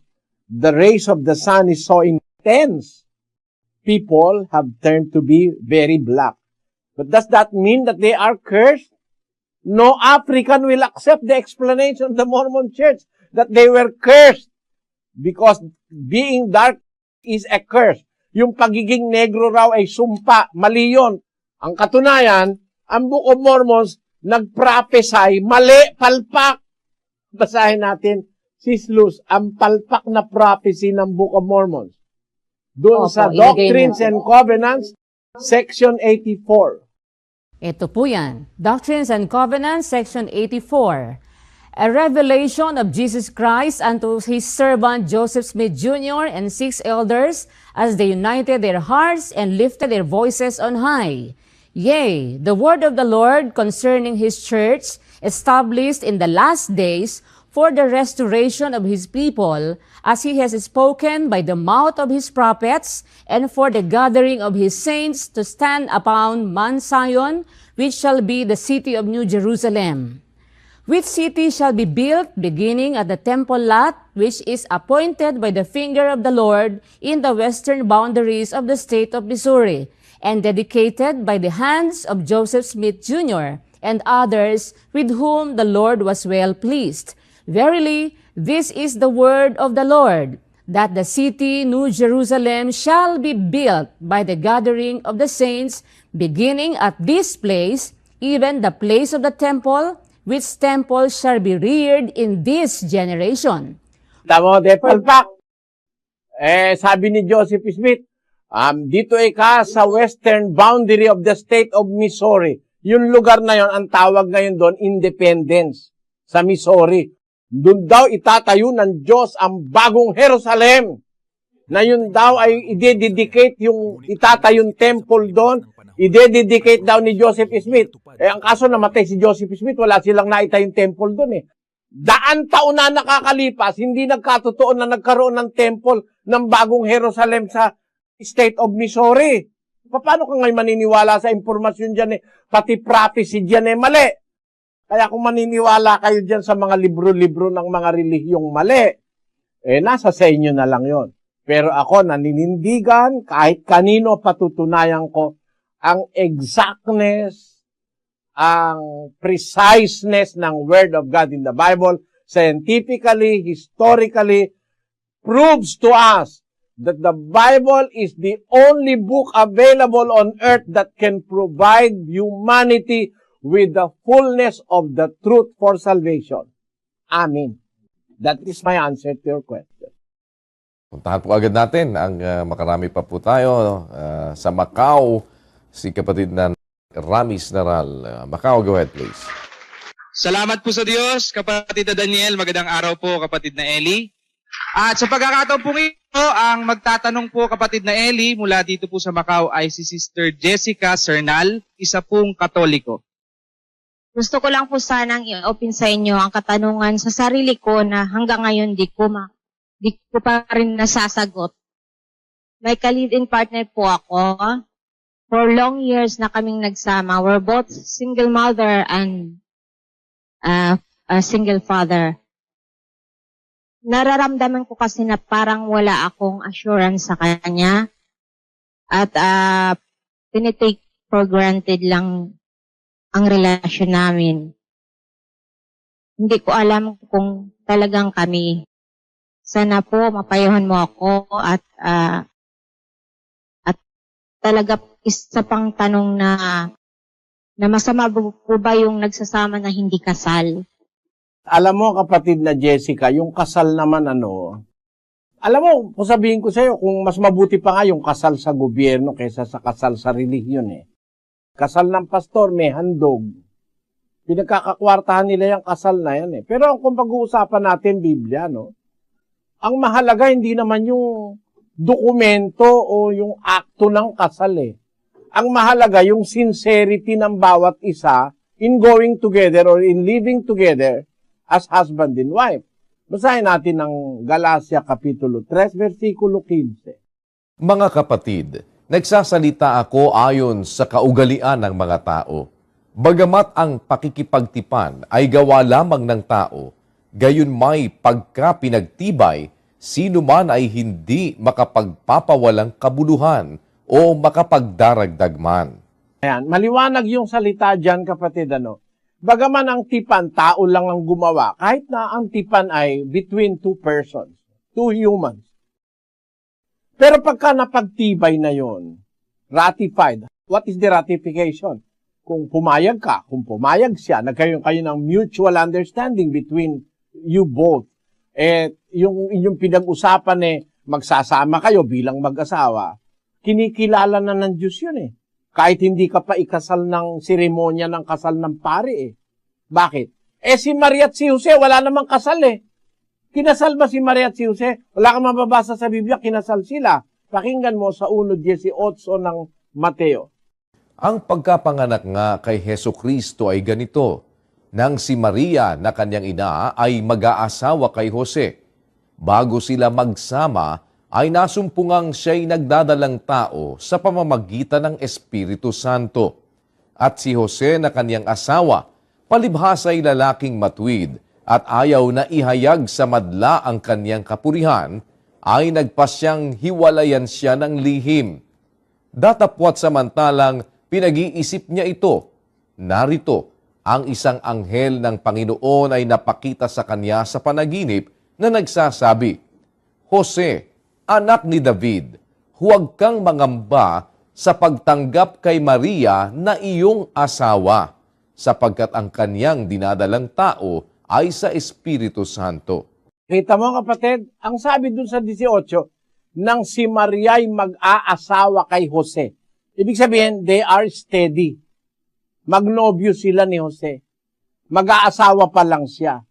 the rays of the sun is so intense, people have turned to be very black. But does that mean that they are cursed? No African will accept the explanation of the Mormon Church that they were cursed because being dark is a curse. Yung pagiging negro raw ay sumpa, mali yun. Ang katunayan, ang Book of Mormons nagprophesy, mali, palpak. Basahin natin, Sis Luz, ang palpak na prophecy ng Book of Mormons. Doon sa Doctrines and Covenants, Section 84. Ito po yan, Doctrines and Covenants, Section 84. A revelation of Jesus Christ unto his servant Joseph Smith Jr. and 6 elders as they united their hearts and lifted their voices on high. Yea, the word of the Lord concerning his church, established in the last days, for the restoration of his people, as he has spoken by the mouth of his prophets, and for the gathering of his saints to stand upon Mount Zion, which shall be the city of New Jerusalem. Which city shall be built beginning at the temple lot, which is appointed by the finger of the Lord in the western boundaries of the state of Missouri, and dedicated by the hands of Joseph Smith Jr. and others with whom the Lord was well pleased. Verily, this is the word of the Lord, that the city New Jerusalem shall be built by the gathering of the saints, beginning at this place, even the place of the temple, which temple shall be reared in this generation. Tamo, Depalpak. Sabi ni Joseph Smith, dito ka sa western boundary of the state of Missouri. Yung lugar na yon, ang tawag ngayon doon, Independence, sa Missouri. Doon daw itatayo ng Diyos ang bagong Jerusalem. Na yun daw ay i-dedicate yung itatayong temple doon. I-dedicate daw ni Joseph Smith. Ang kaso namatay si Joseph Smith, wala silang naitayong temple doon eh. Daan taon na nakakalipas, hindi nagkatotoo na nagkaroon ng temple ng bagong Jerusalem sa state of Missouri. Paano ka ngayon maniniwala sa impormasyon dyan eh? Pati prophecy dyan eh, mali. Kaya kung maniniwala kayo dyan sa mga libro-libro ng mga relihiyong mali, nasa sa inyo na lang yon. Pero ako naninindigan, kahit kanino patutunayan ko, ang exactness, ang preciseness ng Word of God in the Bible, scientifically, historically, proves to us that the Bible is the only book available on earth that can provide humanity with the fullness of the truth for salvation. Amen. That is my answer to your question. Puntahan po agad natin ang makarami pa po tayo sa Macau, si kapatid na Ramis Naral. Macau, go ahead please. Salamat po sa Diyos, kapatid na Daniel. Magandang araw po, kapatid na Eli. At sa pagkakataon po ito, ang magtatanong po, kapatid na Eli, mula dito po sa Macau ay si Sister Jessica Cernal, isa pong Katoliko. Gusto ko lang po sanang i-open sa inyo ang katanungan sa sarili ko na hanggang ngayon di ko pa rin nasasagot. May ka-live-in partner po ako. For long years na kaming nagsama. We're both single mother and a single father. Nararamdaman ko kasi na parang wala akong assurance sa kanya. At tinitake for granted lang ang relasyon namin. Hindi ko alam kung talagang kami. Sana po mapayuhan mo ako at talaga isa pang tanong na masama po ba yung nagsasama na hindi kasal? Alam mo, kapatid na Jessica, yung kasal naman alam mo, kung sabihin ko sa'yo, kung mas mabuti pa nga yung kasal sa gobyerno kaysa sa kasal sa relihiyon eh. Kasal ng pastor, may handog. Pinagkakakwartahan nila yung kasal na yan eh. Pero kung pag-uusapan natin Biblia, no? Ang mahalaga hindi naman yung dokumento o yung akto ng kasal eh. Ang mahalaga yung sincerity ng bawat isa in going together or in living together as husband and wife. Basahin natin ang Galatia Kapitulo 3, versikulo 15. Mga kapatid, nagsasalita ako ayon sa kaugalian ng mga tao. Bagamat ang pakikipagtipan ay gawa lamang ng tao, gayon may pagkapinagtibay, sino man ay hindi makapagpapawalang kabuluhan o makapagdaragdag man. Ayan, maliwanag yung salita dyan, kapatid, Bagaman ang tipan, tao lang ang gumawa, kahit na ang tipan ay between two persons, two humans. Pero pagka napagtibay na yon, ratified, what is the ratification? Kung pumayag ka, kung pumayag siya, nagkaroon kayo ng mutual understanding between you both. Yung inyong pinag-usapan magsasama kayo bilang mag-asawa, kinikilala na ng Diyos yun eh. Kahit hindi ka pa ikasal ng seremonya ng kasal ng pare eh. Bakit? Si Maria at si Jose, wala namang kasal eh. Kinasal ba si Maria at si Jose? Wala kang mababasa sa Biblia, kinasal sila. Pakinggan mo sa 1:18 ng Mateo. Ang pagkapanganak nga kay Hesus Kristo ay ganito. nang si Maria na kanyang ina ay mag-aasawa kay Jose. Bago sila magsama, ay nasumpungang siya'y nagdadalang tao sa pamamagitan ng Espiritu Santo. At si Jose na kanyang asawa, palibhas ay lalaking matuwid at ayaw na ihayag sa madla ang kanyang kapurihan, ay nagpasyang hiwalayan siya ng lihim. Datapwat samantalang pinag-iisip niya ito, narito, ang isang anghel ng Panginoon ay napakita sa kanya sa panaginip na nagsasabi, Jose, anak ni David, huwag kang mangamba sa pagtanggap kay Maria na iyong asawa, sapagkat ang kanyang dinadalang tao ay sa Espiritu Santo. Kita mo kapatid, ang sabi dun sa 18, nang si Maria ay mag-aasawa kay Jose. Ibig sabihin, they are steady. Magnobyo sila ni Jose. Mag-aasawa pa lang siya.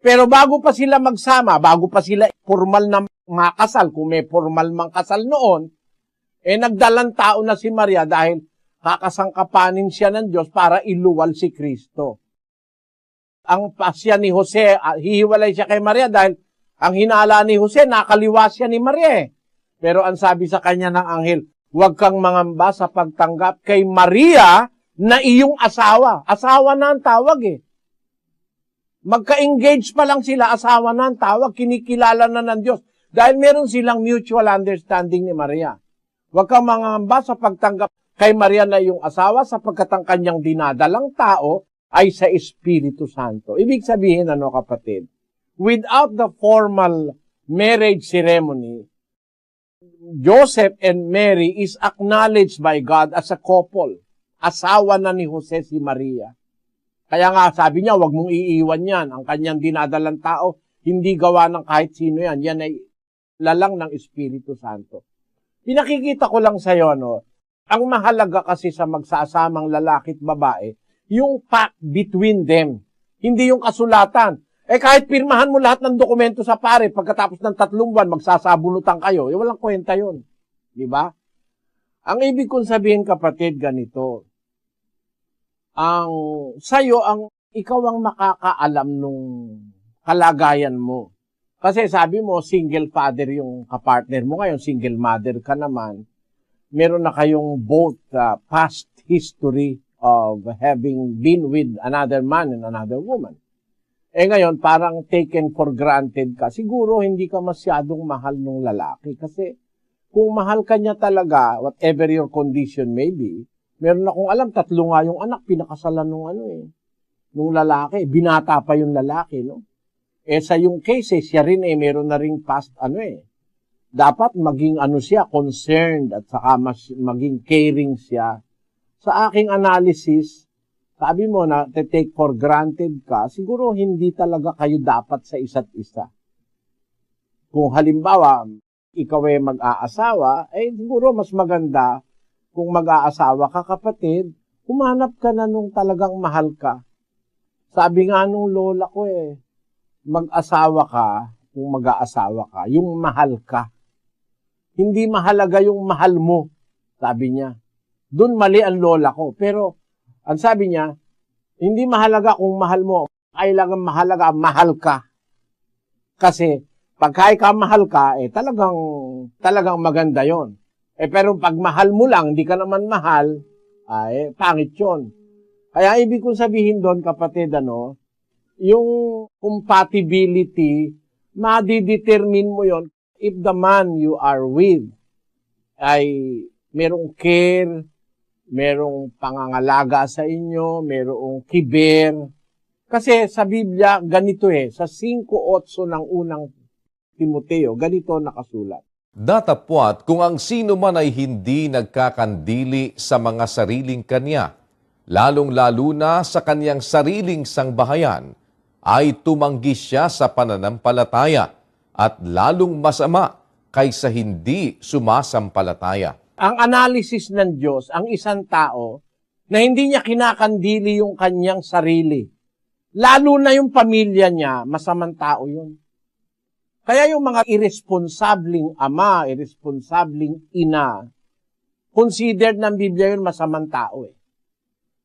Pero bago pa sila magsama, bago pa sila formal na makasal, kung may formal mang kasal noon, nagdalang tao na si Maria dahil kakasangkapanin siya ng Diyos para iluwal si Kristo. Ang pasya ni Jose, hihiwalay siya kay Maria dahil ang hinala ni Jose, nakaliwa siya ni Maria. Pero ang sabi sa kanya ng anghel, huwag kang mangamba sa pagtanggap kay Maria na iyong asawa. Asawa na ang tawag Magka-engage pa lang sila, asawa na ang tawag, kinikilala na ng Diyos. Dahil meron silang mutual understanding ni Maria. Huwag kang mangamba sa pagtanggap kay Maria na iyong asawa sapagkat ang kanyang dinadalang tao ay sa Espiritu Santo. Ibig sabihin, kapatid? Without the formal marriage ceremony, Joseph and Mary is acknowledged by God as a couple. Asawa na ni Jose si Maria. Kaya nga sabi niya, huwag mong iiwan yan. Ang kanyang dinadalang tao, hindi gawa ng kahit sino yan. Yan ay lalang ng Espiritu Santo. Pinakikita ko lang sa iyo, ang mahalaga kasi sa magsasamang lalaki at babae, yung pact between them. Hindi yung kasulatan. Kahit pirmahan mo lahat ng dokumento sa pare, pagkatapos ng 3 buwan, magsasabunutan kayo, walang kwenta yun. Di ba? Ang ibig kong sabihin, kapatid, ganito. Ikaw ang makakaalam nung kalagayan mo. Kasi sabi mo, single father yung kapartner mo ngayon, single mother ka naman. Meron na kayong both past history of having been with another man and another woman. Ngayon, parang taken for granted ka. Siguro, hindi ka masyadong mahal ng lalaki. Kasi, kung mahal ka niya talaga, whatever your condition may be, meron akong alam, 3 nga yung anak, pinakasalan nung lalaki. Binata pa yung lalaki, no? Sa yung case, siya rin, meron na ring past, dapat maging siya, concerned, at saka maging caring siya. Sa aking analysis, sabi mo na take for granted ka, siguro hindi talaga kayo dapat sa isa't isa. Kung halimbawa, ikaw ay mag-aasawa, siguro mas maganda kung mag-aasawa ka, kapatid, humanap ka na nung talagang mahal ka. Sabi nga nung lola ko mag-asawa ka kung mag-aasawa ka, yung mahal ka. Hindi mahalaga yung mahal mo, sabi niya. Doon mali ang lola ko. Pero, ang sabi niya, hindi mahalaga kung mahal mo, kailangan mahalaga, mahal ka. Kasi, pag ka mahal ka, talagang maganda yon. Pero pag mahal mo lang, hindi ka naman mahal, pangit yun. Kaya ibig kong sabihin doon, kapatid, yung compatibility, madidetermine mo yon if the man you are with ay merong care, merong pangangalaga sa inyo, merong kiber. Kasi sa Biblia, ganito sa 5:8 ng unang Timoteo, ganito nakasulat. Datapwat kung ang sino man ay hindi nagkakandili sa mga sariling kanya, lalong-lalo na sa kanyang sariling sangbahayan, ay tumanggi siya sa pananampalataya at lalong masama kaysa hindi sumasampalataya. Ang analysis ng Diyos, ang isang tao na hindi niya kinakandili yung kanyang sarili, lalo na yung pamilya niya, masamang tao yun. Kaya yung mga irresponsabling ama, irresponsabling ina, considered ng Biblia yun masamang tao.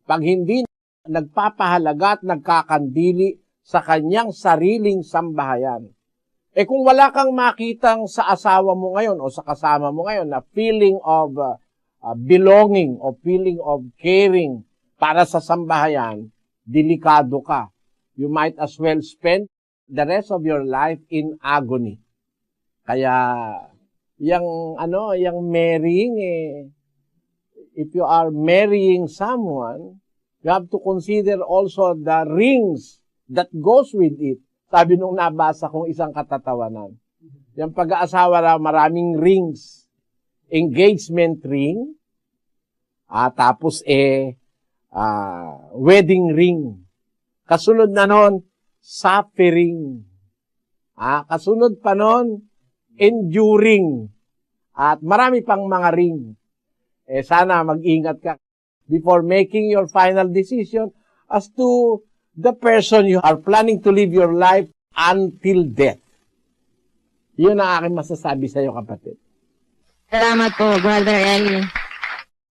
Pag hindi nagpapahalaga at nagkakandili sa kanyang sariling sambahayan. Kung wala kang makitang sa asawa mo ngayon o sa kasama mo ngayon na feeling of belonging o feeling of caring para sa sambahayan, delikado ka. You might as well spend the rest of your life in agony. Kaya, yung marrying, if you are marrying someone, you have to consider also the rings that goes with it. Sabi nung nabasa kong isang katatawanan. Yung pag-aasawa na maraming rings. Engagement ring, tapos wedding ring. Kasunod na nun, suffering. Kasunod pa nun, enduring. At marami pang mga ring. Sana mag-ingat ka before making your final decision as to the person you are planning to live your life until death. Yun ang aking masasabi sa iyo, kapatid. Salamat po, Brother Eli.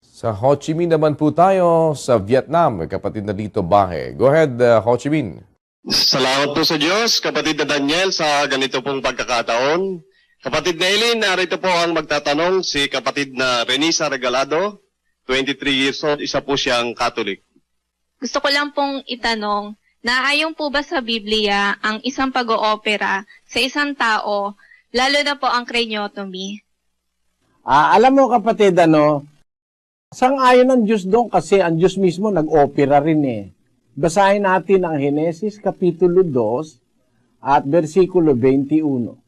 Sa Ho Chi Minh naman po tayo sa Vietnam, kapatid na Lito Bahe. Go ahead, Ho Chi Minh. Salamat po sa Diyos, kapatid na Daniel, sa ganito pong pagkakataon. Kapatid na Eileen, narito po ang magtatanong si kapatid na Renisa Regalado, 23 years old, isa po siyang Catholic. Gusto ko lang pong itanong, naayon po ba sa Biblia ang isang pag-oopera sa isang tao, lalo na po ang craniotomy? Alam mo, kapatid, sang-ayon ng Diyos doon kasi ang Diyos mismo nag-opera rin. Basahin natin ang Henesis Kapitulo 2 at versikulo 21.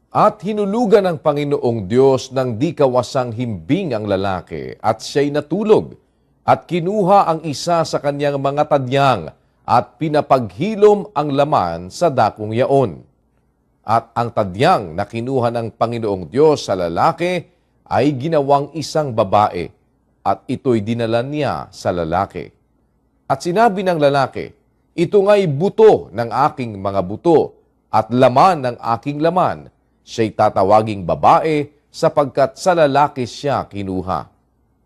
At hinulugan ng Panginoong Diyos ng di kawasang himbing ang lalaki, at siya'y natulog, at kinuha ang isa sa kanyang mga tadyang, at pinapaghilom ang laman sa dakong yaon. At ang tadyang na kinuha ng Panginoong Diyos sa lalaki ay ginawang isang babae, at ito'y dinala niya sa lalaki. At sinabi ng lalaki, ito nga'y buto ng aking mga buto, at laman ng aking laman. Siya'y tatawaging babae sapagkat sa lalaki siya kinuha.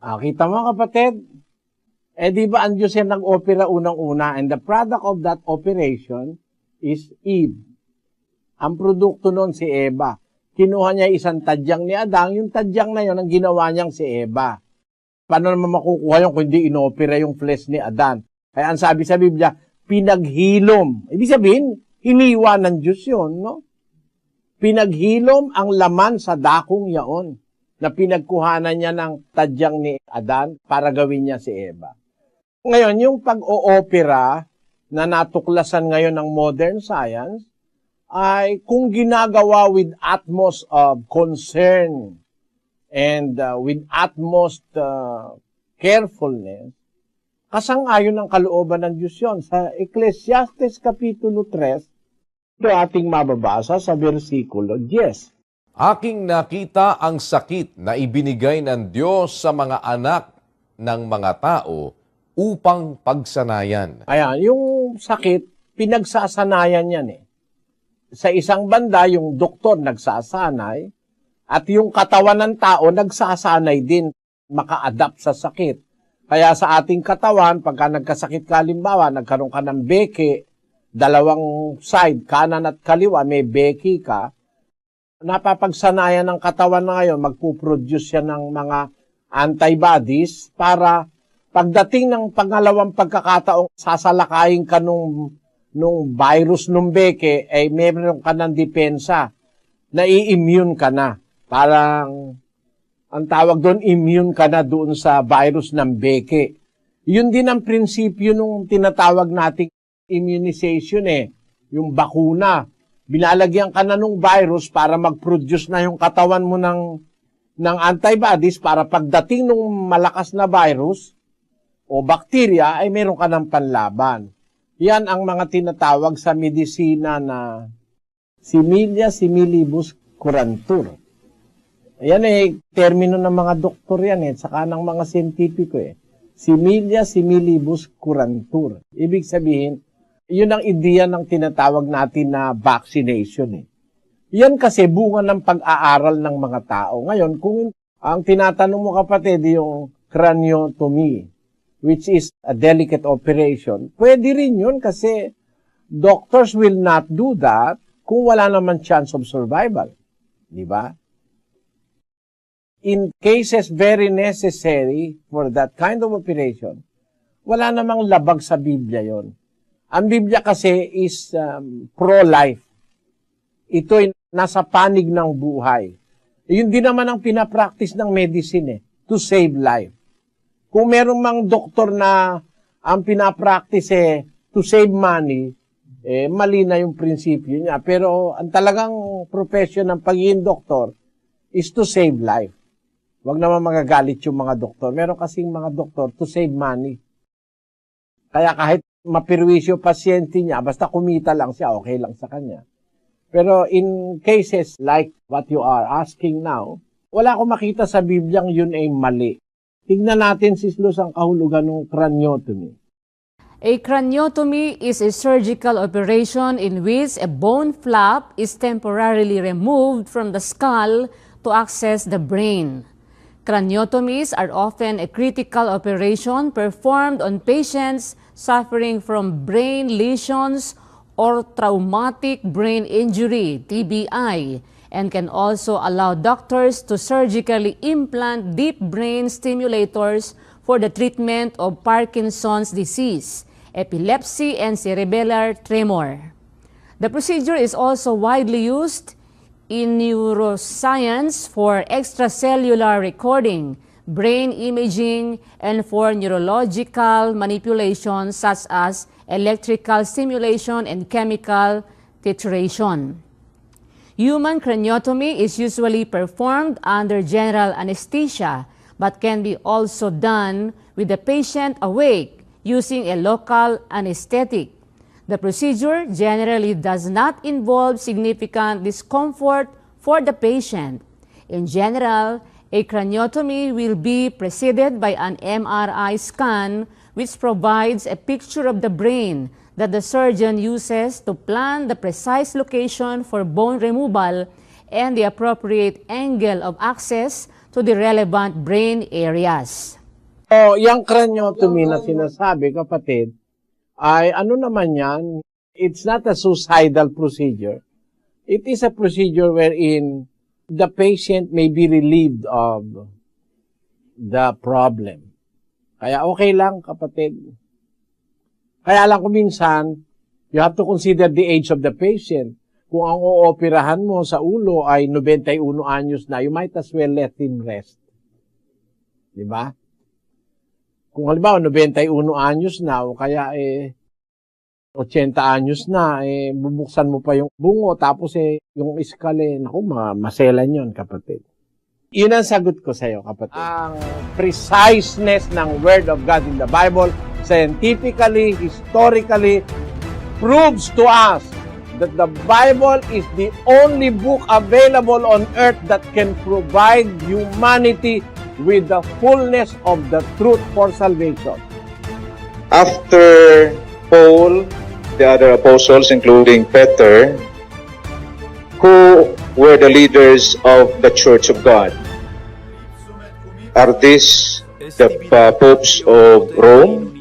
Kita mo, kapatid? Di ba ang Diyos yan nag-opera unang-una, and the product of that operation is Eve. Ang produkto nun si Eva. Kinuha niya isang tadyang ni Adang, yung tadyang na yun ang ginawa niyang si Eva. Paano naman makukuha yun kung hindi inopera yung flesh ni Adan? Kaya ang sabi sa Biblia, pinaghilom. Ibig sabihin, hiniwa ng Diyos yun, no? Pinaghilom ang laman sa dakong yaon na pinagkuhanan niya ng tadyang ni Adan para gawin niya si Eva. Ngayon, yung pag-oopera na natuklasan ngayon ng modern science ay kung ginagawa with utmost concern and with utmost carefulness, kasang-ayon ng kalooban ng Diyos yun. Sa Ecclesiastes Kapitulo 3, ito ating mababasa sa versikulo 10. Aking nakita ang sakit na ibinigay ng Diyos sa mga anak ng mga tao upang pagsanayan. Ayan, yung sakit, pinagsasanayan yan. Sa isang banda, yung doktor nagsasanay, at yung katawan ng tao nagsasanay din maka-adapt sa sakit. Kaya sa ating katawan, pagka nagkasakit ka, halimbawa, nagkaroon ka ng beke, dalawang side, kanan at kaliwa, may beki ka, napapagsanayan ng katawan na ngayon, magpuproduce yan ng mga antibodies para pagdating ng pangalawang pagkakataong sasalakayin ka nung virus nung beke, ay meron ka ng depensa, na i-immune ka na. Parang, ang tawag doon, immune ka na doon sa virus ng beke. Yun din ang prinsipyo nung tinatawag nating immunization yung bakuna. Binalagyan ka na nung virus para mag-produce na yung katawan mo ng antibodies para pagdating nung malakas na virus o bakterya ay meron ka ng panlaban. Yan ang mga tinatawag sa medisina na similia similibus curantur. Yan termino ng mga doktor yan saka ng mga siyentipiko Similia similibus curantur. Ibig sabihin, yun ang ideya ng tinatawag natin na vaccination. Yan kasi bunga ng pag-aaral ng mga tao. Ngayon, kung ang tinatanong mo, kapatid, yung craniotomy, which is a delicate operation, pwede rin yun kasi doctors will not do that kung wala naman chance of survival. Di ba? In cases very necessary for that kind of operation, wala namang labag sa Biblia yon. Ang Biblia kasi is pro-life. Ito ay nasa panig ng buhay. Yun din naman ang pinapractice ng medicine to save life. Kung merong mang doktor na ang pinapractice to save money, mali na yung prinsipyo niya. Pero ang talagang profession ng pagiging doktor is to save life. Huwag naman magagalit yung mga doktor. Meron kasing mga doktor to save money. Kaya kahit mapirwisyo pasyente niya, basta kumita lang siya, okay lang sa kanya. Pero in cases like what you are asking now, wala akong makita sa Bibliang yun ay mali. Tingnan natin, Sis Luz, ang kahulugan ng craniotomy. A craniotomy is a surgical operation in which a bone flap is temporarily removed from the skull to access the brain. Craniotomies are often a critical operation performed on patients suffering from brain lesions or traumatic brain injury, TBI, and can also allow doctors to surgically implant deep brain stimulators for the treatment of Parkinson's disease, epilepsy, and cerebellar tremor. The procedure is also widely used in neuroscience for extracellular recording, brain imaging, and for neurological manipulations such as electrical stimulation and chemical titration. Human craniotomy is usually performed under general anesthesia but can be also done with the patient awake using a local anesthetic. The procedure generally does not involve significant discomfort for the patient. In general, a craniotomy will be preceded by an MRI scan which provides a picture of the brain that the surgeon uses to plan the precise location for bone removal and the appropriate angle of access to the relevant brain areas. So, yung craniotomy na sinasabi, kapatid, ay ano naman yan? It's not a suicidal procedure. It is a procedure wherein the patient may be relieved of the problem. Kaya okay lang, kapatid. Kaya lang kung minsan, you have to consider the age of the patient. Kung ang ooperahan mo sa ulo ay 91 anyos na, you might as well let him rest. Diba? Kung halimbawa, 91 anyos na, o kaya 80 anyos na, bubuksan mo pa yung bungo, tapos yung iskal, naku, maselan yun, kapatid. Yun ang sagot ko sa iyo, kapatid. Ang preciseness ng Word of God in the Bible, scientifically, historically, proves to us that the Bible is the only book available on earth that can provide humanity with the fullness of the truth for salvation. After Paul, the other apostles, including Peter, who were the leaders of the Church of God? Are these the popes of Rome?